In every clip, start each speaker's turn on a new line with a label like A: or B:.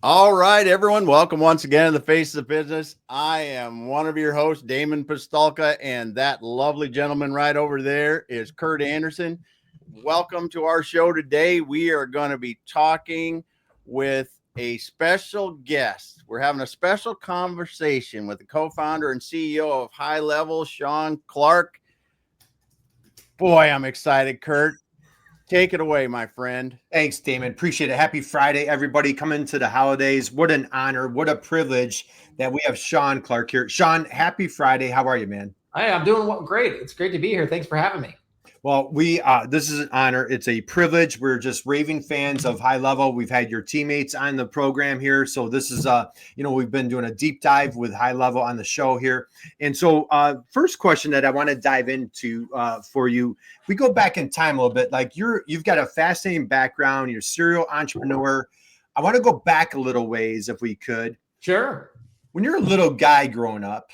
A: All right, everyone. Welcome once again to the Face of Business. I am one of your hosts, Damon Pistolka, and that lovely gentleman right over there is Curt Anderson. Welcome to our show today. We are going to be talking with a special guest. We're having a special conversation with the co-founder and CEO of HighLevel, Shaun Clark. Boy, I'm excited, Curt. Take it away, my friend.
B: Thanks, Damon. Appreciate it. Happy Friday, everybody. Coming to the holidays. What an honor. What a privilege that we have Shaun Clark here. Shaun, happy Friday. How are you, man?
C: Hey, I'm doing great. It's great to be here. Thanks for having me.
B: Well, this is an honor. It's a privilege. We're just raving fans of HighLevel. We've had your teammates on the program here. So this is, we've been doing a deep dive with HighLevel on the show here. And so first question that I want to dive into for you, we go back in time a little bit. Like you've got a fascinating background. You're a serial entrepreneur. I want to go back a little ways if we could.
C: Sure.
B: When you're a little guy growing up,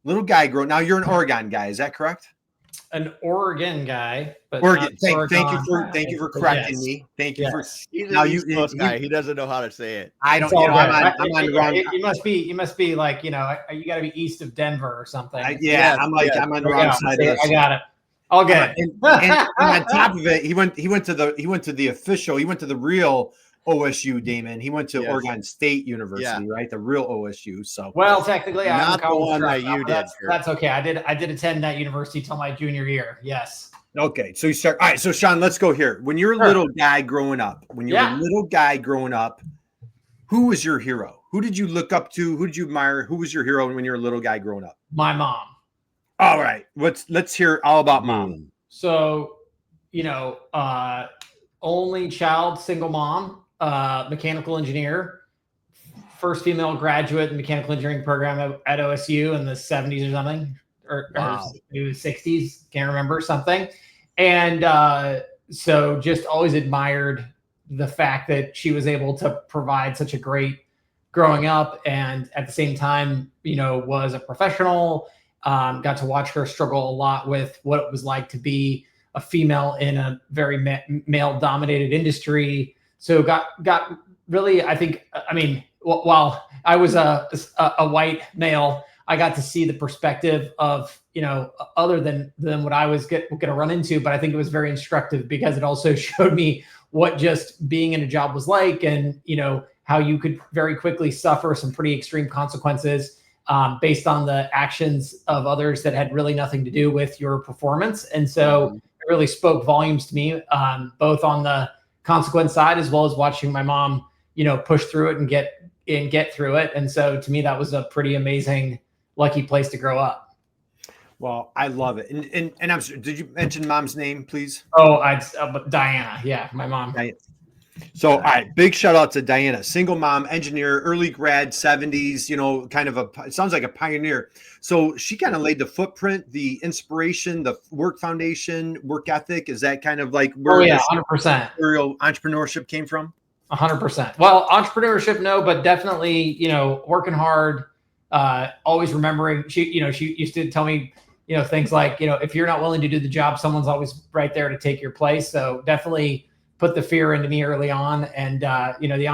B: now you're an Oregon guy. Is that correct?
C: An Oregon guy, but
B: Oregon. Thank you for correcting me. Thank you for.
A: He's an East Coast guy. He doesn't know how to say it.
B: I don't.
C: I'm on the wrong. You must be like you got to be east of Denver or something.
B: I'm on the wrong side of this.
C: I got it. I'll get it.
B: And on top of it, he went to the real OSU, Damon. He went to Oregon State University, right? The real OSU. So
C: technically,
A: not the one that you did.
C: That's okay. I did attend that university till my junior year. Yes.
B: Okay, so you start. All right, so Shaun, let's go here. When you're a little guy growing up, who was your hero? Who did you look up to? Who did you admire? Who was your hero when you were a little guy growing up?
C: My mom.
B: All right, let's hear all about mom.
C: So, only child, single mom. Mechanical engineer, first female graduate in the mechanical engineering program at OSU in the 70s or something, or 60s, can't remember, something. And so just always admired the fact that she was able to provide such a great growing up, and at the same time, was a professional. Got to watch her struggle a lot with what it was like to be a female in a very male-dominated industry. So got really, while I was a white male, I got to see the perspective of, other than what I was going to run into. But I think it was very instructive because it also showed me what just being in a job was like, and, how you could very quickly suffer some pretty extreme consequences based on the actions of others that had really nothing to do with your performance. And so it really spoke volumes to me, both on the consequence side, as well as watching my mom, push through it and get through it. And so to me, that was a pretty amazing, lucky place to grow up.
B: Well, I love it. And I'm sorry, did you mention mom's name, please?
C: Oh, Diana. Yeah, my mom.
B: Diana. So, all right, big shout out to Diana, single mom, engineer, early grad, 70s, it sounds like a pioneer. So she kind of laid the footprint, the inspiration, the work foundation, work ethic. Is that kind of like where
C: 100%
B: real entrepreneurship came from?
C: 100%. Well, entrepreneurship, no, but definitely, working hard, always remembering. She used to tell me, things like, if you're not willing to do the job, someone's always right there to take your place. So definitely put the fear into me early on. And, the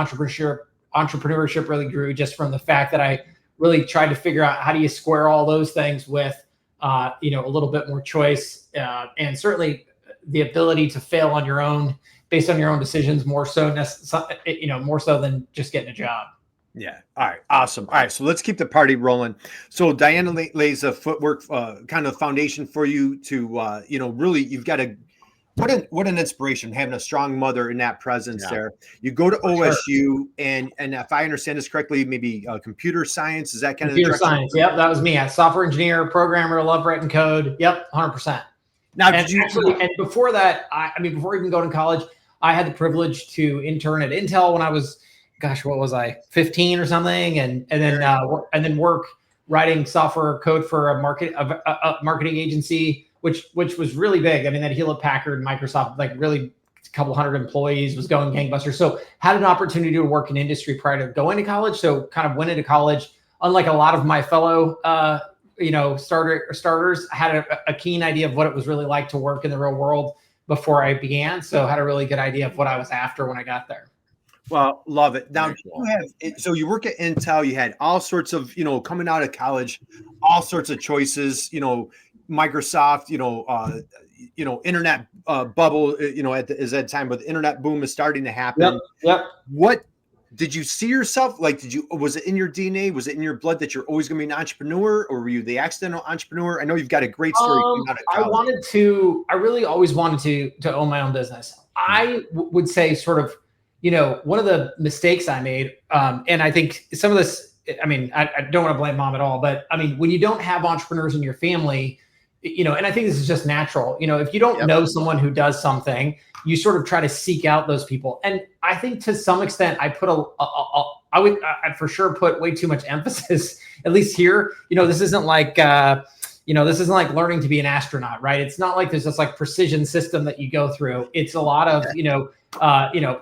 C: entrepreneurship really grew just from the fact that I really tried to figure out how do you square all those things with, a little bit more choice, and certainly the ability to fail on your own, based on your own decisions, more so than just getting a job.
B: Yeah. All right. Awesome. All right. So let's keep the party rolling. So Diana lays a footwork, kind of foundation for you to, really, you've got to, what an inspiration, having a strong mother in that presence there. You go to OSU, and if I understand this correctly, maybe computer science, is that kind of
C: computer science? Yep, that was me. I software engineer, programmer, love writing code. Yep, 100%.
B: Now,
C: and before that, before even going to college, I had the privilege to intern at Intel when I was, what was I, 15 or something, and then work writing software code for a marketing agency, which was really big. I mean, that Hewlett Packard, Microsoft, like really a couple hundred employees, was going gangbusters. So had an opportunity to work in industry prior to going to college. So kind of went into college, unlike a lot of my fellow, starters, had a keen idea of what it was really like to work in the real world before I began. So had a really good idea of what I was after when I got there.
B: Well, love it. Now,
A: Very cool.
B: so you work at Intel, you had all sorts of, coming out of college, all sorts of choices, Microsoft, internet bubble, is that time, but the internet boom is starting to happen.
C: Yep.
B: What did you see yourself? Like, was it in your DNA? Was it in your blood that you're always going to be an entrepreneur, or were you the accidental entrepreneur? I know you've got a great story coming out of college.
C: I really always wanted to own my own business. I would say sort of, one of the mistakes I made, and I think some of this, I mean, I don't want to blame mom at all, but I mean, when you don't have entrepreneurs in your family, and I think this is just natural, if you don't know someone who does something, you sort of try to seek out those people. And I think to some extent, I would for sure put way too much emphasis, at least here, this isn't like, this isn't like learning to be an astronaut, right? It's not like there's this like precision system that you go through. It's a lot of,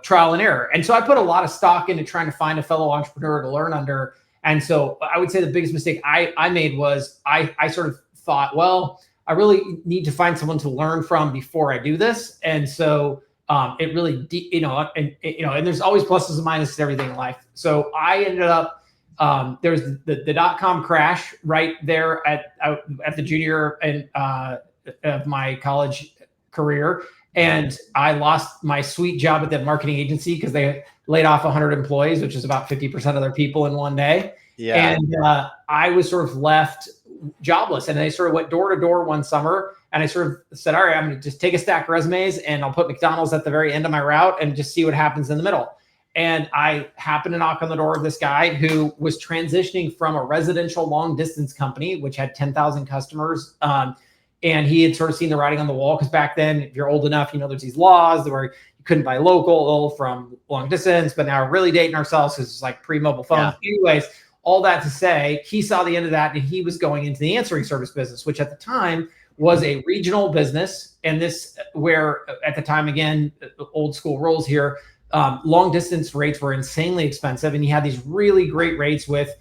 C: trial and error. And so I put a lot of stock into trying to find a fellow entrepreneur to learn under. And so I would say the biggest mistake I made was I sort of thought, well, I really need to find someone to learn from before I do this. And so it really, and there's always pluses and minuses to everything in life. So I ended up, there was the .com crash right there at the junior and of my college career. And I lost my sweet job at the marketing agency because they laid off 100 employees, which is about 50% of their people in one day. Yeah. And I was sort of left jobless. And I sort of went door to door one summer and I sort of said, all right, I'm going to just take a stack of resumes and I'll put McDonald's at the very end of my route and just see what happens in the middle. And I happened to knock on the door of this guy who was transitioning from a residential long distance company, which had 10,000 customers. And he had sort of seen the writing on the wall because back then, if you're old enough, there's these laws where you couldn't buy local from long distance, but now we're really dating ourselves because it's like pre-mobile phones. Yeah. Anyways, all that to say, he saw the end of that and he was going into the answering service business, which at the time was a regional business. And this where at the time, again, old school rules here, long distance rates were insanely expensive. And he had these really great rates with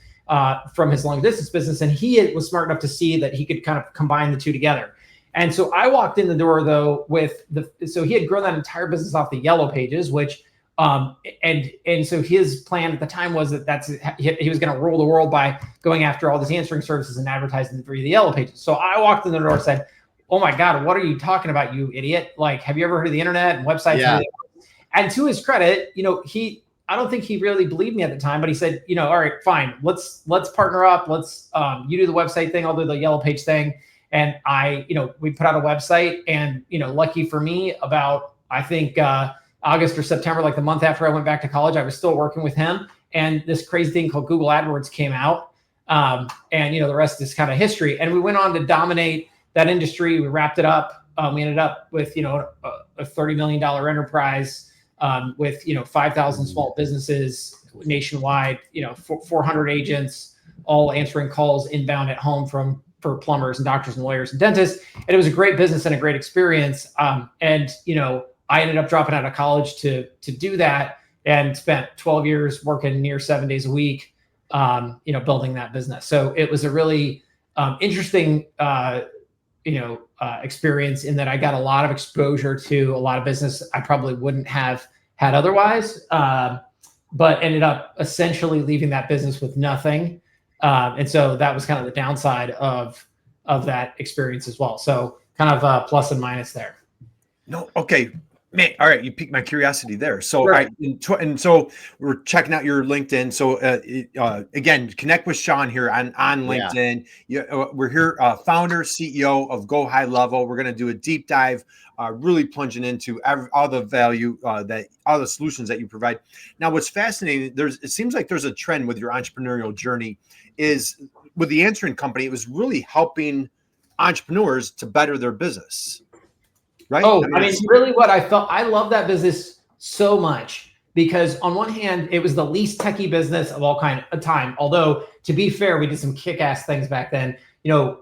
C: from his long distance business. And he was smart enough to see that he could kind of combine the two together. And so I walked in the door though so he had grown that entire business off the Yellow Pages, which and so his plan at the time was that he was going to rule the world by going after all these answering services and advertising through the Yellow Pages. So I walked in the door and said, "Oh my God, what are you talking about, you idiot? Like, have you ever heard of the internet and websites?" Yeah. And to his credit, I don't think he really believed me at the time, but he said, all right, fine, let's partner up. Let's you do the website thing, I'll do the Yellow Page thing. And we put out a website and, lucky for me, about, I think, August or September, like the month after I went back to college, I was still working with him. And this crazy thing called Google AdWords came out. And, the rest is kind of history. And we went on to dominate that industry. We wrapped it up. We ended up with, a $30 million enterprise with, 5,000 small businesses nationwide, 400 agents, all answering calls inbound at home for plumbers and doctors and lawyers and dentists. And it was a great business and a great experience. I ended up dropping out of college to do that and spent 12 years working near 7 days a week, building that business. So it was a really interesting, experience in that I got a lot of exposure to a lot of business I probably wouldn't have had otherwise, but ended up essentially leaving that business with nothing. And so that was kind of the downside of that experience as well. So kind of a plus and minus there.
B: No. Okay. Man, all right, you piqued my curiosity there. So,
C: Sure.
B: And so we're checking out your LinkedIn. So, again, connect with Shaun here on LinkedIn. Yeah. We're here, founder, CEO of Go HighLevel. We're going to do a deep dive, really plunging into all the value all the solutions that you provide. Now, what's fascinating, it seems like there's a trend with your entrepreneurial journey is with the answering company. It was really helping entrepreneurs to better their business. Right?
C: Oh, I mean, really what I felt, I love that business so much because on one hand, it was the least techie business of all kind of time. Although to be fair, we did some kick-ass things back then. There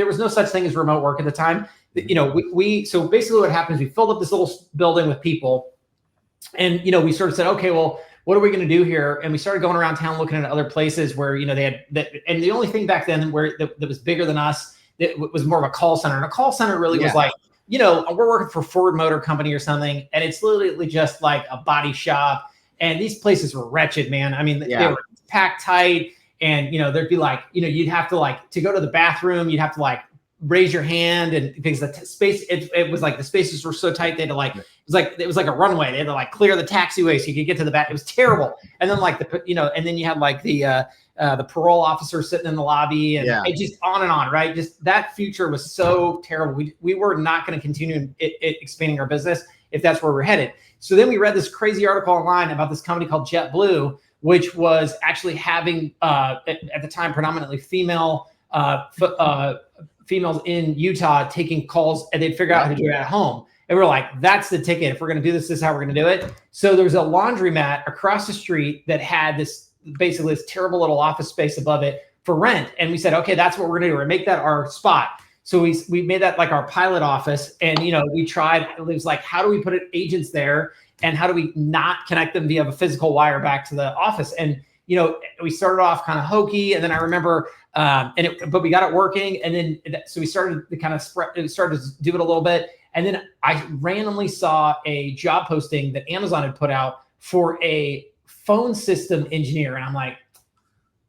C: was no such thing as remote work at the time. So basically what happened is we filled up this little building with people and, we sort of said, okay, well, what are we going to do here? And we started going around town looking at other places where, they had that. And the only thing back then where that was bigger than us, it was more of a call center. And a call center really was like, we're working for Ford Motor Company or something, and it's literally just like a body shop, And these places were wretched, man. I mean,
A: Yeah.
C: they were packed tight, and there'd be like, you'd have to to go to the bathroom, you'd have to raise your hand, and because the space, it was like the spaces were so tight, they had to it was like a runway. They had to clear the taxiway so you could get to the back. It was terrible. And then and then you had the parole officer sitting in the lobby, and it just on and on, right? Just that future was so terrible. We were not going to continue expanding our business if that's where we're headed. So then we read this crazy article online about this company called JetBlue, which was actually having at the time predominantly females in Utah taking calls, and they'd figure out how to do it at home. And we're like, that's the ticket. If we're going to do this, this is how we're going to do it. So there's a laundromat across the street that had this terrible little office space above it for rent. And we said, okay, that's what we're going to do. We're going to make that our spot. So we made that our pilot office. And, we tried, it was how do we put agents there? And how do we not connect them via a physical wire back to the office? And, we started off kind of hokey. And then I remember, but we got it working. And then, so we started to kind of started to do it a little bit. And then I randomly saw a job posting that Amazon had put out for a phone system engineer. And I'm like,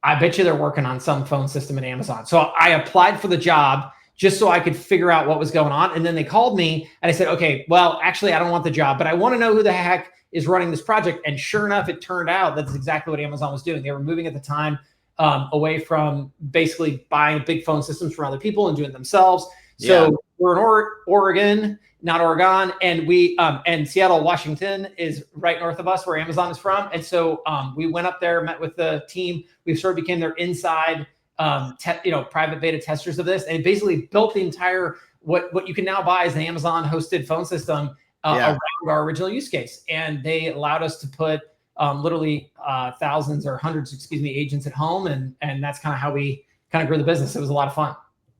C: I bet you they're working on some phone system at Amazon. So I applied for the job just so I could figure out what was going on. And then they called me and I said, okay, well, actually, I don't want the job, but I want to know who the heck is running this project. And sure enough, it turned out that's exactly what Amazon was doing. They were moving at the time away from basically buying big phone systems from other people and doing it themselves. So we're in Oregon, not Oregon, and we and Seattle, Washington is right north of us, where Amazon is from. And so we went up there, met with the team. We sort of became their inside, private beta testers of this, and basically built the entire what you can now buy as an Amazon hosted phone system around our original use case. And they allowed us to put literally thousands or hundreds, agents at home, and that's kind of how we kind of grew the business. It was a lot of fun.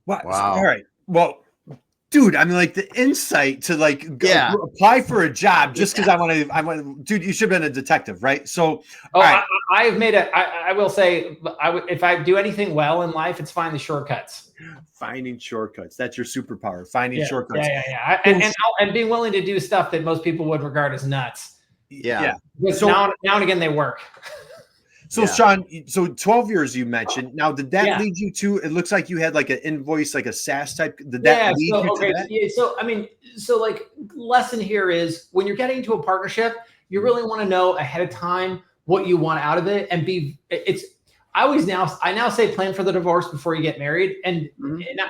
B: Wow. All right. Well, dude, I mean, the insight to go apply for a job just because I want, dude, you should have been a detective, right? So,
C: right. I've made I will say, if I do anything well in life, it's find the shortcuts.
B: Finding shortcuts. That's your superpower. Finding shortcuts.
C: Yeah. And being willing to do stuff that most people would regard as nuts.
B: Yeah.
C: So now and again, they work.
B: So Shaun, 12 years you mentioned. Now, did that lead you to? It looks like you had an invoice, a SaaS type. Did that lead you to that?
C: Yeah. So lesson here is when you're getting into a partnership, you really want to know ahead of time what you want out of it, and I now say plan for the divorce before you get married, and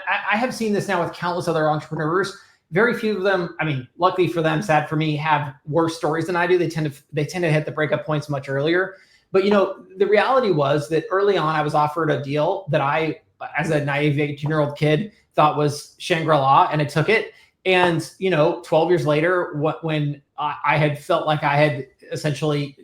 C: I have seen this now with countless other entrepreneurs. Very few of them, luckily for them, sad for me, have worse stories than I do. They tend to hit the breakup points much earlier. But, the reality was that early on, I was offered a deal that I, as a naive 18-year-old kid, thought was Shangri-La, and I took it. And, 12 years later, when I had felt like I had essentially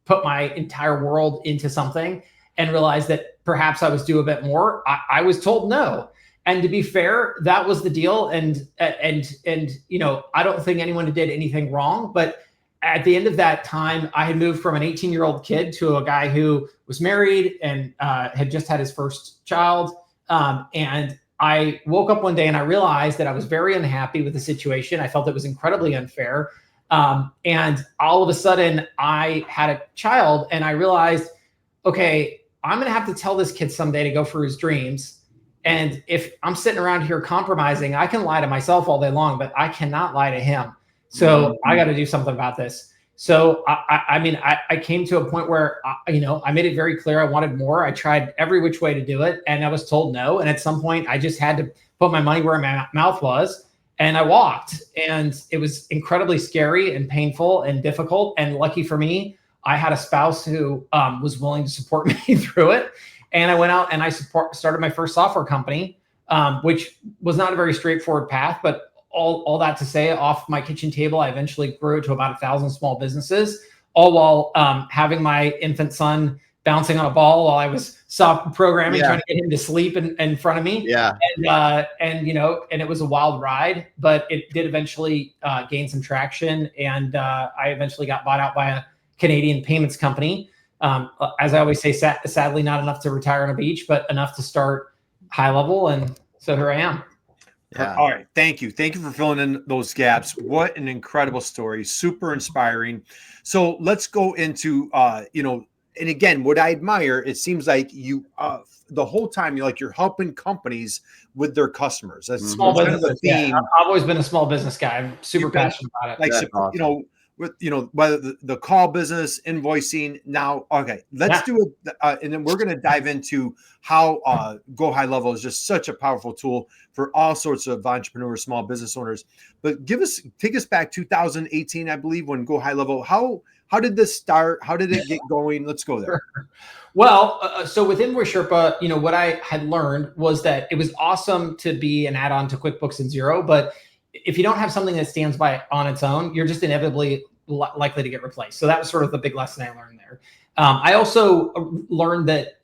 C: put my entire world into something and realized that perhaps I was due a bit more, I was told no. And to be fair, that was the deal. And I don't think anyone did anything wrong, but at the end of that time, I had moved from an 18-year-old kid to a guy who was married and had just had his first child. And I woke up one day and I realized that I was very unhappy with the situation. I felt it was incredibly unfair. And all of a sudden I had a child and I realized, okay, I'm going to have to tell this kid someday to go for his dreams. And if I'm sitting around here compromising, I can lie to myself all day long, but I cannot lie to him. So I got to do something about this. So I came to a point where I made it very clear I wanted more. I tried every which way to do it, and I was told no. And at some point, I just had to put my money where my mouth was, and I walked. And it was incredibly scary and painful and difficult. And lucky for me, I had a spouse who was willing to support me through it. And I went out and I started my first software company, which was not a very straightforward path, but all that to say, off my kitchen table, I eventually grew to about 1,000 small businesses, all while having my infant son bouncing on a ball while I was soft programming, trying to get him to sleep in front of me.
A: Yeah.
C: And it was a wild ride, but it did eventually gain some traction. And I eventually got bought out by a Canadian payments company. As I always say, sadly, not enough to retire on a beach, but enough to start HighLevel. And so here I am.
A: Yeah.
B: All right. Thank you. Thank you for filling in those gaps. What an incredible story. Super inspiring. So let's go into, and again, what I admire, it seems like you, the whole time you're helping companies with their customers. That's
C: Small
B: kind of a
C: businesses. Yeah,
B: theme.
C: I've always been a small business guy. I'm super passionate about it.
B: Like,
A: That's awesome.
B: with whether the call business, invoicing. Now, okay, let's do it, and then we're going to dive into how Go High Level is just such a powerful tool for all sorts of entrepreneurs, small business owners. But take us back 2018, I believe, when Go High Level. How did this start? How did it get going? Let's go there.
C: Well, so with InvoiceSherpa, what I had learned was that it was awesome to be an add-on to QuickBooks and Xero, but if you don't have something that stands by on its own, you're just inevitably likely to get replaced. So that was sort of the big lesson I learned there. I also learned that,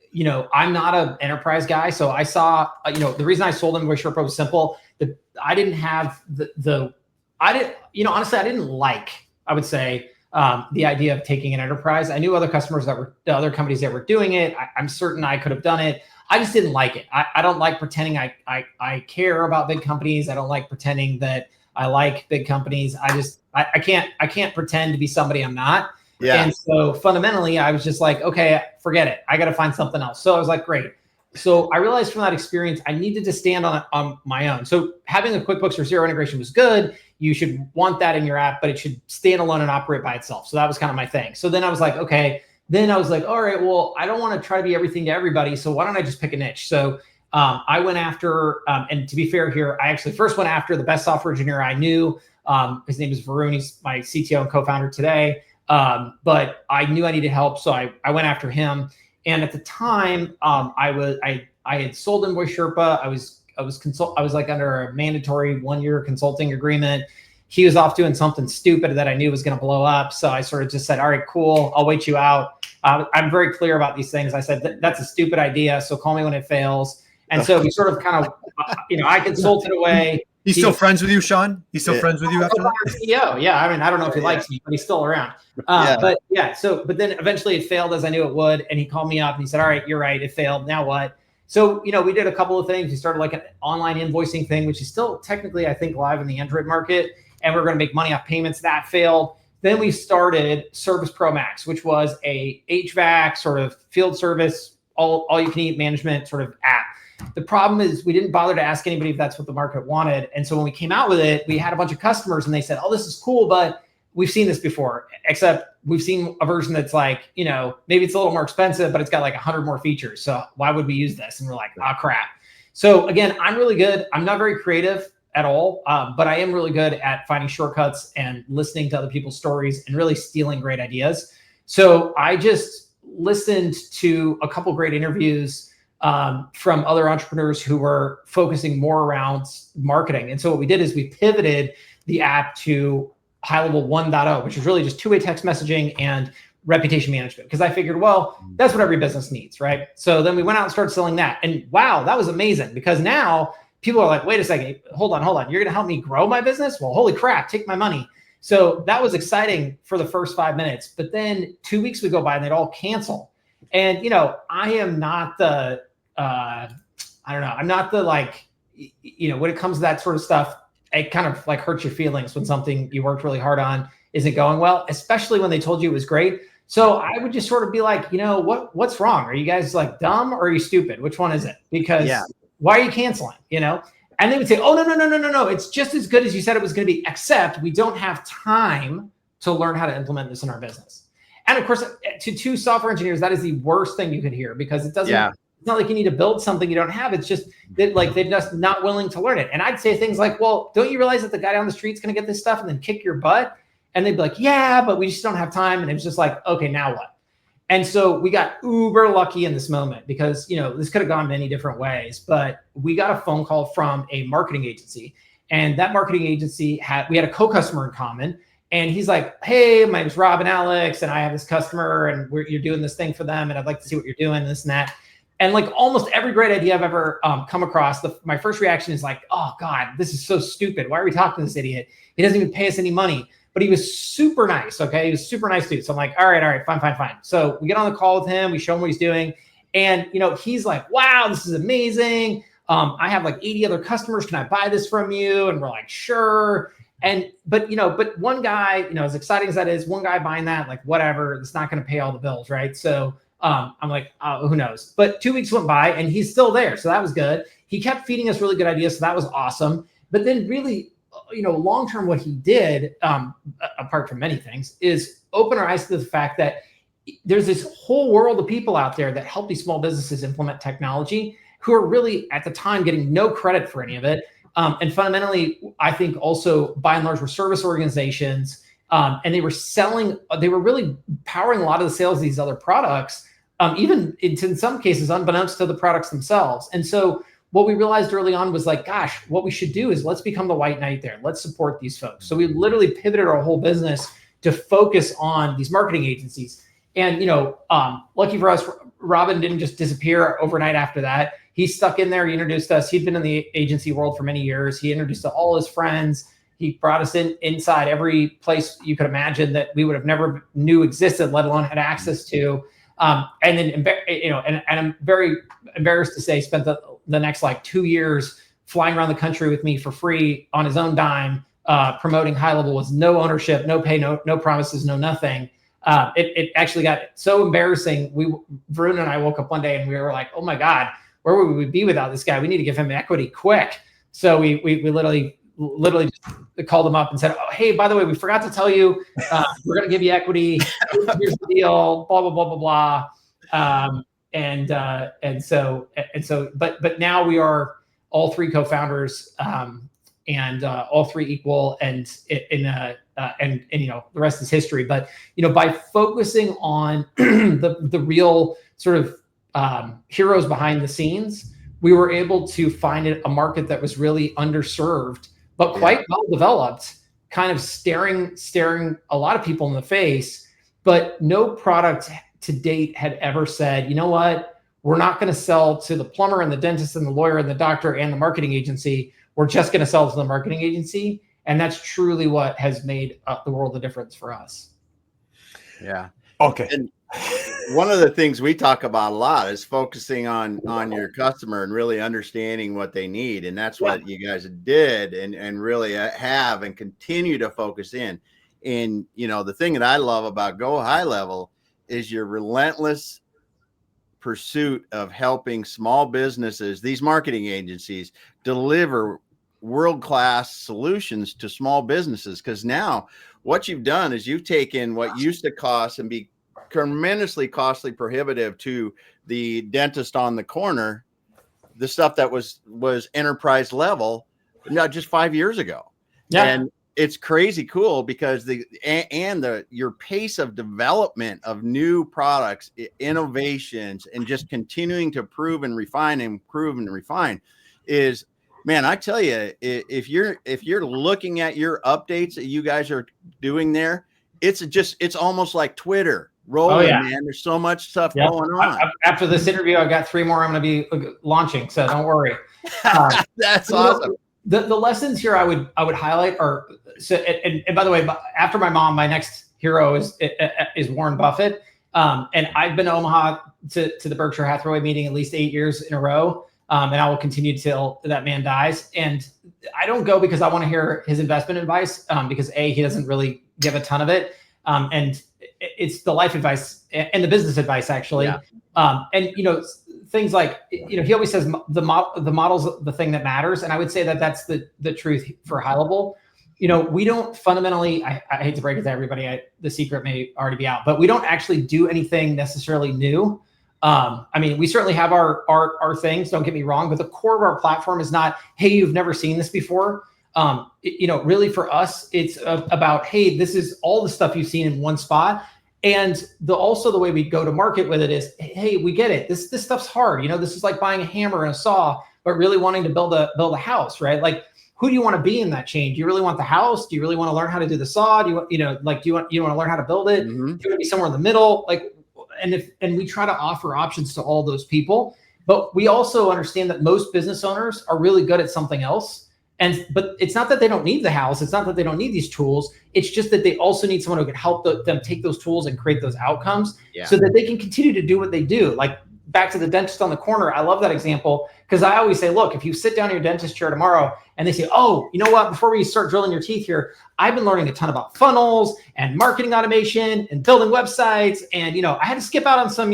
C: I'm not an enterprise guy. So I saw, the reason I sold InvoiceSherpa was simple. That I didn't have honestly, I didn't like, I would say, the idea of taking an enterprise. I knew other customers other companies that were doing it. I'm certain I could have done it. I just didn't like it. I don't like pretending I care about big companies. I don't like pretending that I like big companies. I can't pretend to be somebody I'm not.
A: Yeah.
C: And so fundamentally, I was just like, okay, forget it. I got to find something else. So I was like, great. So I realized from that experience, I needed to stand on my own. So having a QuickBooks or Xero integration was good. You should want that in your app, but it should stand alone and operate by itself. So that was kind of my thing. So then I was like, okay. Then I was like, all right, well, I don't want to try to be everything to everybody. So why don't I just pick a niche? So I went after, and to be fair here, I actually first went after the best software engineer I knew. His name is Varun. He's my CTO and co-founder today. But I knew I needed help. So I went after him. And at the time, I had sold InvoiceSherpa. I was like under a mandatory 1-year consulting agreement. He was off doing something stupid that I knew was going to blow up. So I sort of just said, all right, cool. I'll wait you out. I'm very clear about these things. I said, that's a stupid idea. So call me when it fails. And so we sort of kind of, I consulted away.
B: He's still friends with you, Shaun? He's still friends with you after that?
C: CEO. Yeah. I mean, I don't know if he likes me, but he's still around. But then eventually it failed as I knew it would. And he called me up and he said, all right, you're right. It failed. Now what? So, we did a couple of things. We started like an online invoicing thing, which is still technically, I think, live in the Android market. And we're going to make money off payments. That failed. Then we started Service Pro Max, which was a HVAC sort of field service, all you can eat management sort of app. The problem is we didn't bother to ask anybody if that's what the market wanted. And so when we came out with it, we had a bunch of customers and they said, oh, this is cool, but we've seen this before, except we've seen a version that's like, maybe it's a little more expensive, but it's got like 100 more features. So why would we use this? And we're like, oh, crap. So again, I'm really good. I'm not very creative at all, but I am really good at finding shortcuts and listening to other people's stories and really stealing great ideas. So I just listened to a couple great interviews from other entrepreneurs who were focusing more around marketing. And so what we did is we pivoted the app to HighLevel 1.0, which is really just two-way text messaging and reputation management. Because I figured, well, that's what every business needs, right? So then we went out and started selling that. And wow, that was amazing because now people are like, wait a second, hold on. You're going to help me grow my business? Well, holy crap, take my money. So that was exciting for the first 5 minutes. But then 2 weeks would go by and they'd all cancel. And, I am not the, I'm not the when it comes to that sort of stuff, it kind of like hurts your feelings when something you worked really hard on isn't going well, especially when they told you it was great. So I would just sort of be like, what's wrong? Are you guys like dumb or are you stupid? Which one is it? Because why are you canceling? And they would say, oh, no. It's just as good as you said it was going to be, except we don't have time to learn how to implement this in our business. And of course, to two software engineers, that is the worst thing you could hear because it doesn't, it's not like you need to build something you don't have. It's just that they're just not willing to learn it. And I'd say things like, well, don't you realize that the guy down the street's going to get this stuff and then kick your butt? And they'd be like, yeah, but we just don't have time. And it was just like, okay, now what? And so we got uber lucky in this moment because, this could have gone many different ways, but we got a phone call from a marketing agency and that marketing agency we had a co-customer in common. And he's like, hey, my name's Rob and Alex, and I have this customer and you're doing this thing for them. And I'd like to see what you're doing, this and that. And like almost every great idea I've ever come across, my first reaction is like, oh God, this is so stupid. Why are we talking to this idiot? He doesn't even pay us any money. But he was super nice, okay? He was super nice dude. So I'm like, all right, fine. So we get on the call with him. We show him what he's doing. And, he's like, wow, this is amazing. I have like 80 other customers. Can I buy this from you? And we're like, sure. But one guy, as exciting as that is, one guy buying that, like, whatever, it's not going to pay all the bills, right? So I'm like, who knows? But 2 weeks went by and he's still there. So that was good. He kept feeding us really good ideas. So that was awesome. But then really, long-term, what he did, apart from many things, is open our eyes to the fact that there's this whole world of people out there that help these small businesses implement technology who are really at the time getting no credit for any of it. And fundamentally, I think also by and large were service organizations, and they were really powering a lot of the sales of these other products, even in some cases unbeknownst to the products themselves. And so what we realized early on was like, gosh, what we should do is let's become the white knight there. Let's support these folks. So we literally pivoted our whole business to focus on these marketing agencies. And, lucky for us, Robin didn't just disappear overnight after that. He stuck in there. He introduced us. He'd been in the agency world for many years. He introduced us to all his friends. He brought us inside every place you could imagine that we would have never knew existed, let alone had access to. And then, and I'm very embarrassed to say, spent the next like 2 years flying around the country with me for free on his own dime, promoting HighLevel with no ownership, no pay, no promises, no nothing. It actually got so embarrassing. Varun and I woke up one day and we were like, oh my God, where would we be without this guy? We need to give him equity quick. So we literally just called him up and said, oh, hey, by the way, we forgot to tell you, we're going to give you equity. Here's the deal, blah, blah, blah, blah, blah. But now we are all three co-founders, and all three equal, and the rest is history. But by focusing on the real sort of heroes behind the scenes, we were able to find a market that was really underserved, but quite well developed, kind of staring a lot of people in the face. But no product to date had ever said, you know what, we're not going to sell to the plumber and the dentist and the lawyer and the doctor and the marketing agency. We're just going to sell to the marketing agency. And that's truly what has made the world of difference for us.
A: Yeah.
B: Okay.
A: And one of the things we talk about a lot is focusing on your customer and really understanding what they need. And that's what you guys did and really have and continue to focus in. And, the thing that I love about Go HighLevel is your relentless pursuit of helping small businesses, these marketing agencies, deliver world-class solutions to small businesses. Because now what you've done is you've taken what used to cost and be tremendously costly, prohibitive to the dentist on the corner, the stuff that was enterprise level, not just 5 years ago.
C: Yeah.
A: And it's crazy cool because your pace of development of new products, innovations, and just continuing to improve and refine is, man, I tell you, if you're looking at your updates that you guys are doing there, it's almost like Twitter rolling, man. There's so much stuff going on.
C: After this interview, I've got 3 more I'm going to be launching, so don't worry.
A: That's awesome.
C: The lessons here I would highlight are, and by the way, after my mom, my next hero is Warren Buffett. And I've been to Omaha to the Berkshire Hathaway meeting at least 8 years in a row. And I will continue till that man dies. And I don't go because I want to hear his investment advice, because he doesn't really give a ton of it. And it's the life advice and the business advice, actually. Yeah. And, things like, he always says the model's the thing that matters. And I would say that that's the truth for HighLevel. We don't fundamentally, I hate to break it to everybody, the secret may already be out, but we don't actually do anything necessarily new. We certainly have our things, don't get me wrong, but the core of our platform is not, hey, you've never seen this before. Really for us, it's about, hey, this is all the stuff you've seen in one spot. And also the way we go to market with it is, hey, we get it. This stuff's hard. This is like buying a hammer and a saw, but really wanting to build a house, right? Like, who do you want to be in that chain? Do you really want the house? Do you really want to learn how to do the saw? Do you want to learn how to build it?
A: Mm-hmm.
C: Do you want to be somewhere in the middle? And we try to offer options to all those people, but we also understand that most business owners are really good at something else. But it's not that they don't need the house. It's not that they don't need these tools. It's just that they also need someone who can help them take those tools and create those outcomes so that they can continue to do what they do. Like back to the dentist on the corner, I love that example because I always say, look, if you sit down in your dentist chair tomorrow and they say, oh, you know what, before we start drilling your teeth here, I've been learning a ton about funnels and marketing automation and building websites. And, I had to skip out on some,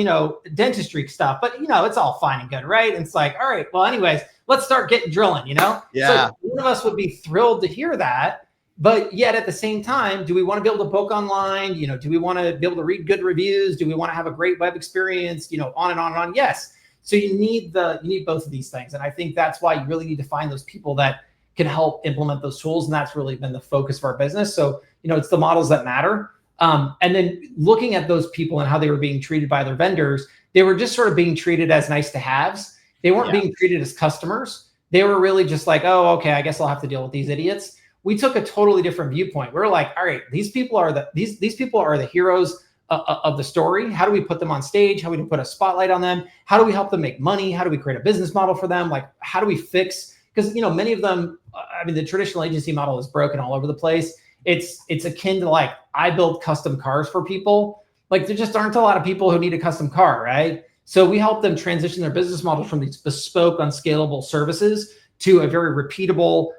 C: dentistry stuff, but, it's all fine and good, right? And it's like, all right, well, anyways, let's start getting drilling,
A: Yeah.
C: So one of us would be thrilled to hear that. But yet at the same time, do we want to be able to book online? Do we want to be able to read good reviews? Do we want to have a great web experience? On and on and on. Yes. So you need both of these things. And I think that's why you really need to find those people that can help implement those tools. And that's really been the focus of our business. So, it's the models that matter. And then looking at those people and how they were being treated by their vendors, they were just sort of being treated as nice to haves. They weren't being treated as customers. They were really just like, oh, okay, I guess I'll have to deal with these idiots. We took a totally different viewpoint. We're like, all right, these people are the heroes of the story. How do we put them on stage? How do we put a spotlight on them? How do we help them make money? How do we create a business model for them? Like, how do we fix? Because many of them, the traditional agency model is broken all over the place. It's akin to like, I build custom cars for people. Like, there just aren't a lot of people who need a custom car, right? So we help them transition their business model from these bespoke, unscalable services to a very repeatable,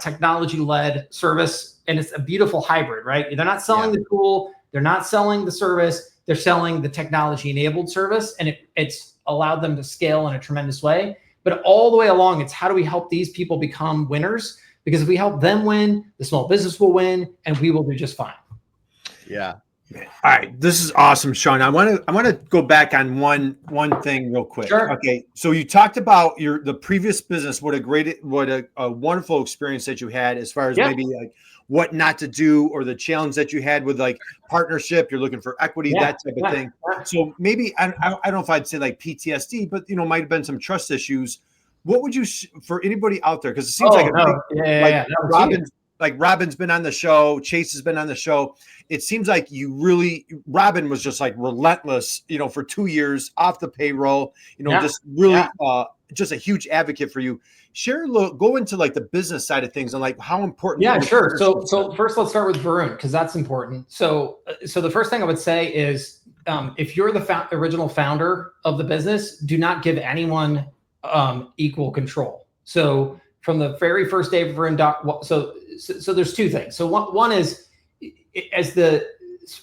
C: technology-led service. And it's a beautiful hybrid, right? They're not selling the tool, they're not selling the service, they're selling the technology-enabled service. And it's allowed them to scale in a tremendous way. But all the way along, it's how do we help these people become winners? Because if we help them win, the small business will win, and we will do just fine.
A: Yeah.
B: All right, this is awesome, Shaun. I want to go back on one thing real quick.
C: Sure.
B: Okay, so you talked about the previous business. What a wonderful experience that you had as far as maybe like what not to do or the challenge that you had with like partnership. You're looking for equity, that type of thing. So maybe I don't know if I'd say like PTSD, but might have been some trust issues. What would you for anybody out there? Because it seems Robin's been on the show, Chase has been on the show. It seems like Robin was just like relentless, for 2 years off the payroll, just really just a huge advocate for you. Go into like the business side of things and like how important.
C: Yeah, sure. So first let's start with Varun because that's important. So the first thing I would say is if you're the original founder of the business, do not give anyone equal control. So from the very first day of Varun, so there's two things. So one is as the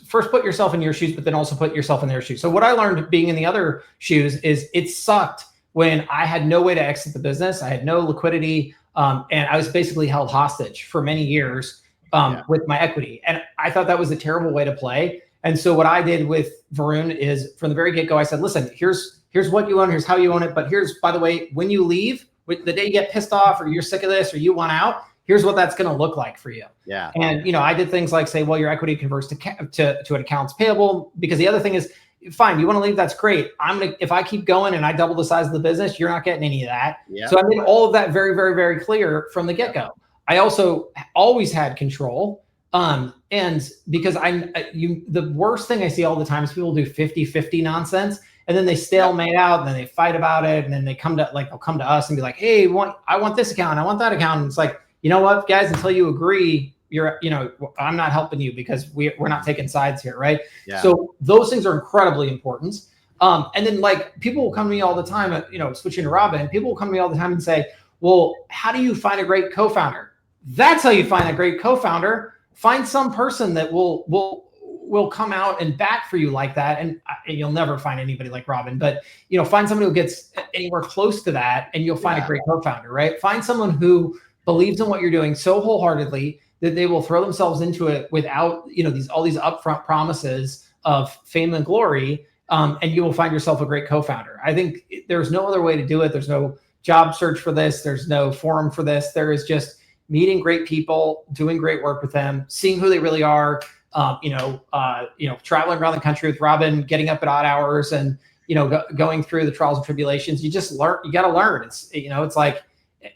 C: first put yourself in your shoes, but then also put yourself in their shoes. So what I learned being in the other shoes is it sucked when I had no way to exit the business. I had no liquidity. And I was basically held hostage for many years with my equity. And I thought that was a terrible way to play. And so what I did with Varun is from the very get-go, I said, listen, here's what you own, here's how you own it. But here's, by the way, when you leave, the day you get pissed off or you're sick of this or you want out, here's what that's going to look like for you.
A: Yeah.
C: And, I did things like say, well, your equity converts to an accounts payable, because the other thing is, fine, you want to leave, that's great. If I keep going and I double the size of the business, you're not getting any of that. Yeah. So I made all of that very, very, very clear from the get-go. I also always had control. And because the worst thing I see all the time is people do 50-50 nonsense. And then they stalemate out and then they fight about it. And then they'll come to us and be like, hey, I want this account. I want that account. And it's like, you know what, guys, until you agree, I'm not helping you because we're not taking sides here. Right. Yeah. So those things are incredibly important. And then like people will come to me all the time, switching to Robin, people will come to me all the time and say, well, how do you find a great co-founder? That's how you find a great co-founder. Find some person that will come out and back for you like that. And you'll never find anybody like Robin, but find somebody who gets anywhere close to that and you'll find a great co-founder, right? Find someone who believes in what you're doing so wholeheartedly that they will throw themselves into it without, all these upfront promises of fame and glory. And you will find yourself a great co-founder. I think there's no other way to do it. There's no job search for this. There's no forum for this. There is just meeting great people, doing great work with them, seeing who they really are, traveling around the country with Robin, getting up at odd hours and, going through the trials and tribulations. You just learn, you got to learn. It's like,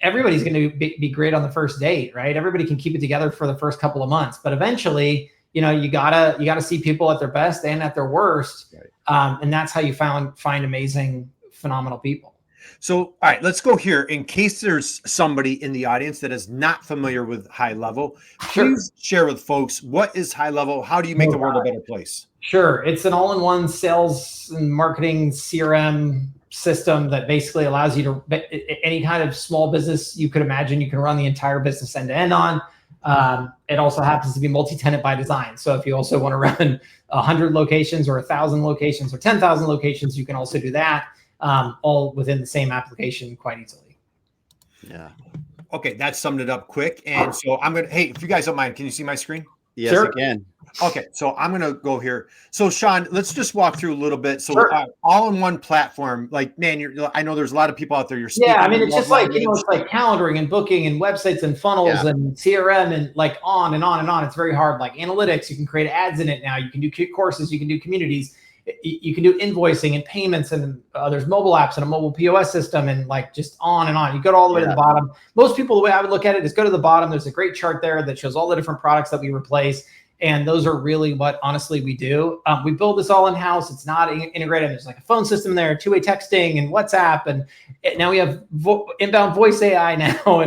C: everybody's going to be great on the first date, right? Everybody can keep it together for the first couple of months, but eventually, you gotta see people at their best and at their worst. Right. And that's how you find amazing, phenomenal people.
B: So, all right, let's go here. In case there's somebody in the audience that is not familiar with HighLevel, please share with folks, what is HighLevel? How do you make the world a better place?
C: Sure. It's an all-in-one sales and marketing CRM system that basically allows you to, any kind of small business you could imagine, you can run the entire business end to end on. It also happens to be multi-tenant by design. So if you also want to run 100 locations or 1,000 locations or 10,000 locations, you can also do that, all within the same application quite easily.
A: Yeah.
B: Okay, that summed it up quick. And so I'm going to, hey, if you guys don't mind, can you see my screen?
A: Yes,
C: Sure.
A: you can.
B: Okay, so I'm going to go here. So Shaun, let's just walk through a little bit. So
C: Sure.
B: all in one platform, like, man, I know there's a lot of people out there. You're speaking.
C: Yeah, I mean, it's just like,
B: language.
C: it's like calendaring and booking and websites and funnels and CRM and like on and on and on. It's very hard. Like analytics, you can create ads in it now. You can do courses, you can do communities, you can do invoicing and payments, and there's mobile apps and a mobile POS system, and like just on and on. You go all the way to the bottom. Most people, the way I would look at it is go to the bottom. There's a great chart there that shows all the different products that we replace. And those are really what, honestly, we do. We build this all in-house. It's not integrated. There's like a phone system there, two-way texting and WhatsApp. And now we have inbound voice AI now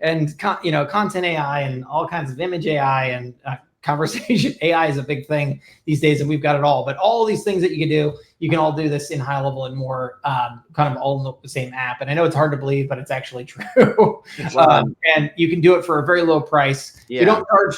C: and content AI and all kinds of image AI and conversation AI is a big thing these days, and we've got it all. But all these things that you can do, you can all do this in HighLevel and more, kind of all in the same app. And I know it's hard to believe, but it's actually true. And you can do it for a very low price. Yeah. We don't charge,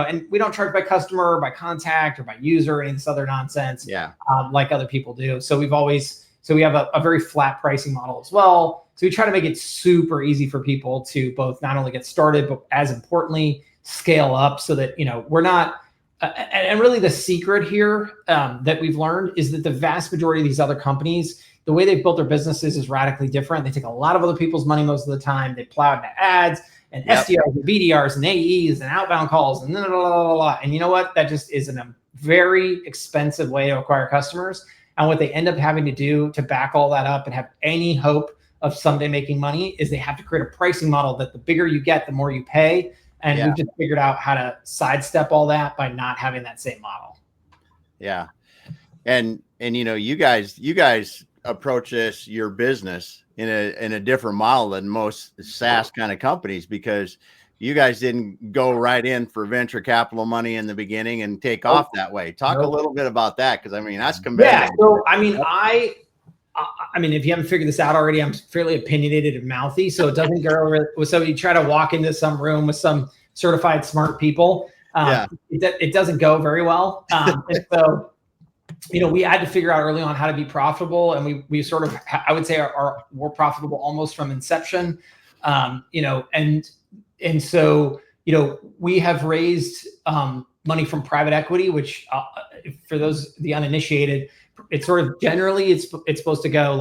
C: and we don't charge by customer or by contact or by user or any of this other nonsense. Yeah. Like other people do. So we have a very flat pricing model as well. So we try to make it super easy for people to both not only get started, but as importantly, scale up so that, we're not, and really the secret here that we've learned is that the vast majority of these other companies, the way they've built their businesses is radically different. They take a lot of other people's money most of the time. They plow into ads and SDRs and BDRs and AEs and outbound calls and blah, blah, blah, blah. And you know what? That just is a very expensive way to acquire customers. And what they end up having to do to back all that up and have any hope of someday making money is they have to create a pricing model that the bigger you get, the more you pay. And we've just figured out how to sidestep all that by not having that same model.
A: Yeah. And you guys approach your business in a different model than most SaaS kind of companies, because you guys didn't go right in for venture capital money in the beginning and take off that way. Talk a little bit about that, because that's commendable.
C: Yeah. So I mean, if you haven't figured this out already, I'm fairly opinionated and mouthy, so it doesn't go over. So you try to walk into some room with some certified smart people. It doesn't go very well. And so, we had to figure out early on how to be profitable, and we sort of, I would say, are more profitable almost from inception. And so, we have raised money from private equity, which for those the uninitiated, it's sort of generally it's supposed to go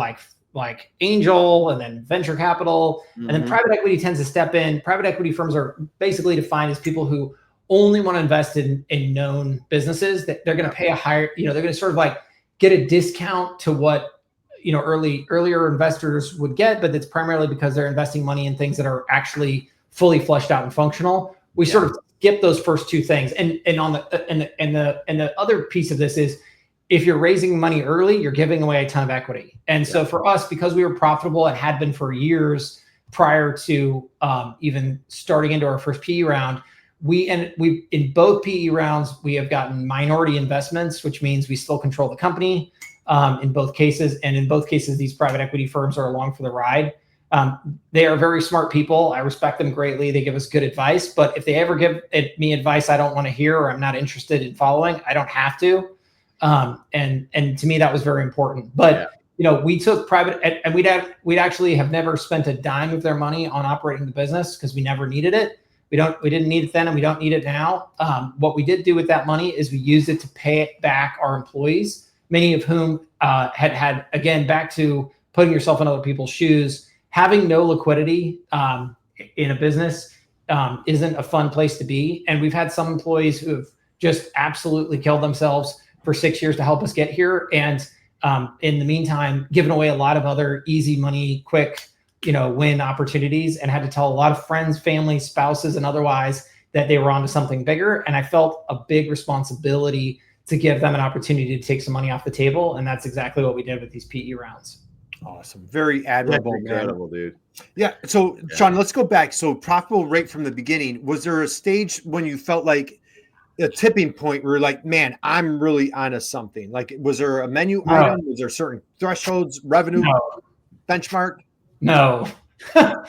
C: like angel and then venture capital, and then private equity tends to step in. Private equity firms are basically defined as people who only want to invest in known businesses that they're going to pay a higher, they're going to sort of like get a discount to what, earlier investors would get, but it's primarily because they're investing money in things that are actually fully fleshed out and functional. We sort of skip those first two things. And the other piece of this is, if you're raising money early, you're giving away a ton of equity. And so for us, because we were profitable and had been for years prior to even starting into our first PE round, we in both PE rounds, we have gotten minority investments, which means we still control the company in both cases. And in both cases, these private equity firms are along for the ride. They are very smart people. I respect them greatly. They give us good advice. But if they ever give me advice I don't want to hear or I'm not interested in following, I don't have to. And to me, that was very important. But we took private, and we'd actually have never spent a dime of their money on operating the business because we never needed it. We didn't need it then, and we don't need it now. What we did do with that money is we used it to pay back our employees, many of whom had again, back to putting yourself in other people's shoes. Having no liquidity in a business isn't a fun place to be. And we've had some employees who have just absolutely killed themselves for 6 years to help us get here. And in the meantime, given away a lot of other easy money, quick, win opportunities, and had to tell a lot of friends, family, spouses, and otherwise that they were onto something bigger. And I felt a big responsibility to give them an opportunity to take some money off the table. And that's exactly what we did with these PE rounds.
B: Awesome. Very admirable,
A: incredible, dude.
B: Yeah. So Shaun, let's go back. So profitable right from the beginning. Was there a stage when you felt like a tipping point where you're like, man, I'm really onto something? Like, was there a menu
C: No.
B: item? Was there certain thresholds, revenue benchmark?
C: No. No.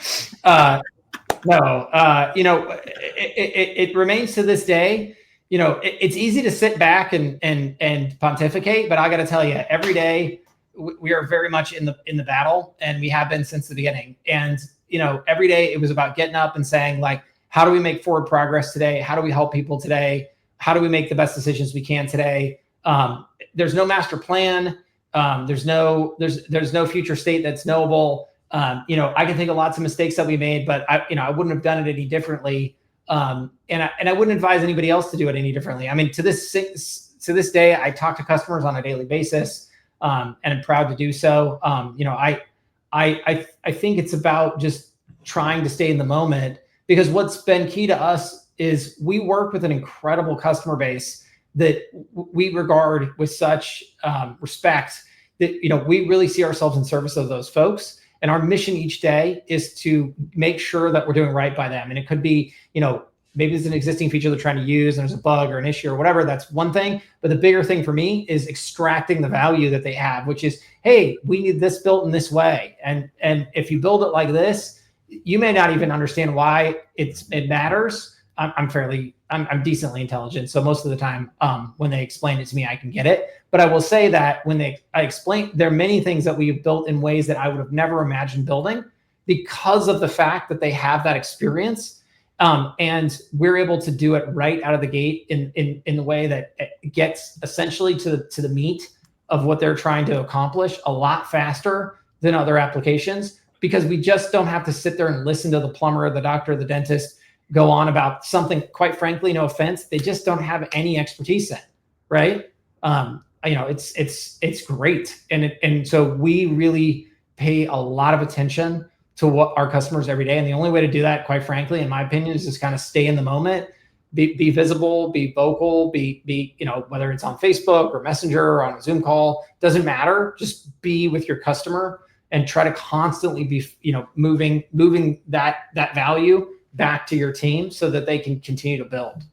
C: It remains to this day. It's easy to sit back and pontificate, but I got to tell you, every day we are very much in the battle, and we have been since the beginning. And every day it was about getting up and saying, like, how do we make forward progress today? How do we help people today? How do we make the best decisions we can today? There's no master plan. There's no future state that's knowable. I can think of lots of mistakes that we made, but I wouldn't have done it any differently. And I wouldn't advise anybody else to do it any differently. I mean, to this day, I talk to customers on a daily basis, and I'm proud to do so. I think it's about just trying to stay in the moment, because what's been key to us is we work with an incredible customer base that we regard with such respect that, we really see ourselves in service of those folks. And our mission each day is to make sure that we're doing right by them. And it could be, maybe there's an existing feature they're trying to use and there's a bug or an issue or whatever. That's one thing. But the bigger thing for me is extracting the value that they have, which is, hey, we need this built in this way. And if you build it like this, you may not even understand why it matters. I'm decently intelligent. So most of the time, when they explain it to me, I can get it. But I will say that when I explain, there are many things that we've built in ways that I would have never imagined building because of the fact that they have that experience. And we're able to do it right out of the gate in the way that it gets essentially to the meat of what they're trying to accomplish a lot faster than other applications, because we just don't have to sit there and listen to the plumber, the doctor, the dentist go on about something, quite frankly, no offense, they just don't have any expertise in, right? It's great. And so we really pay a lot of attention to what our customers every day. And the only way to do that, quite frankly, in my opinion, is just kind of stay in the moment, be visible, be vocal, be whether it's on Facebook or Messenger or on a Zoom call, doesn't matter. Just be with your customer and try to constantly be, moving that value back to your team so that they can continue to build.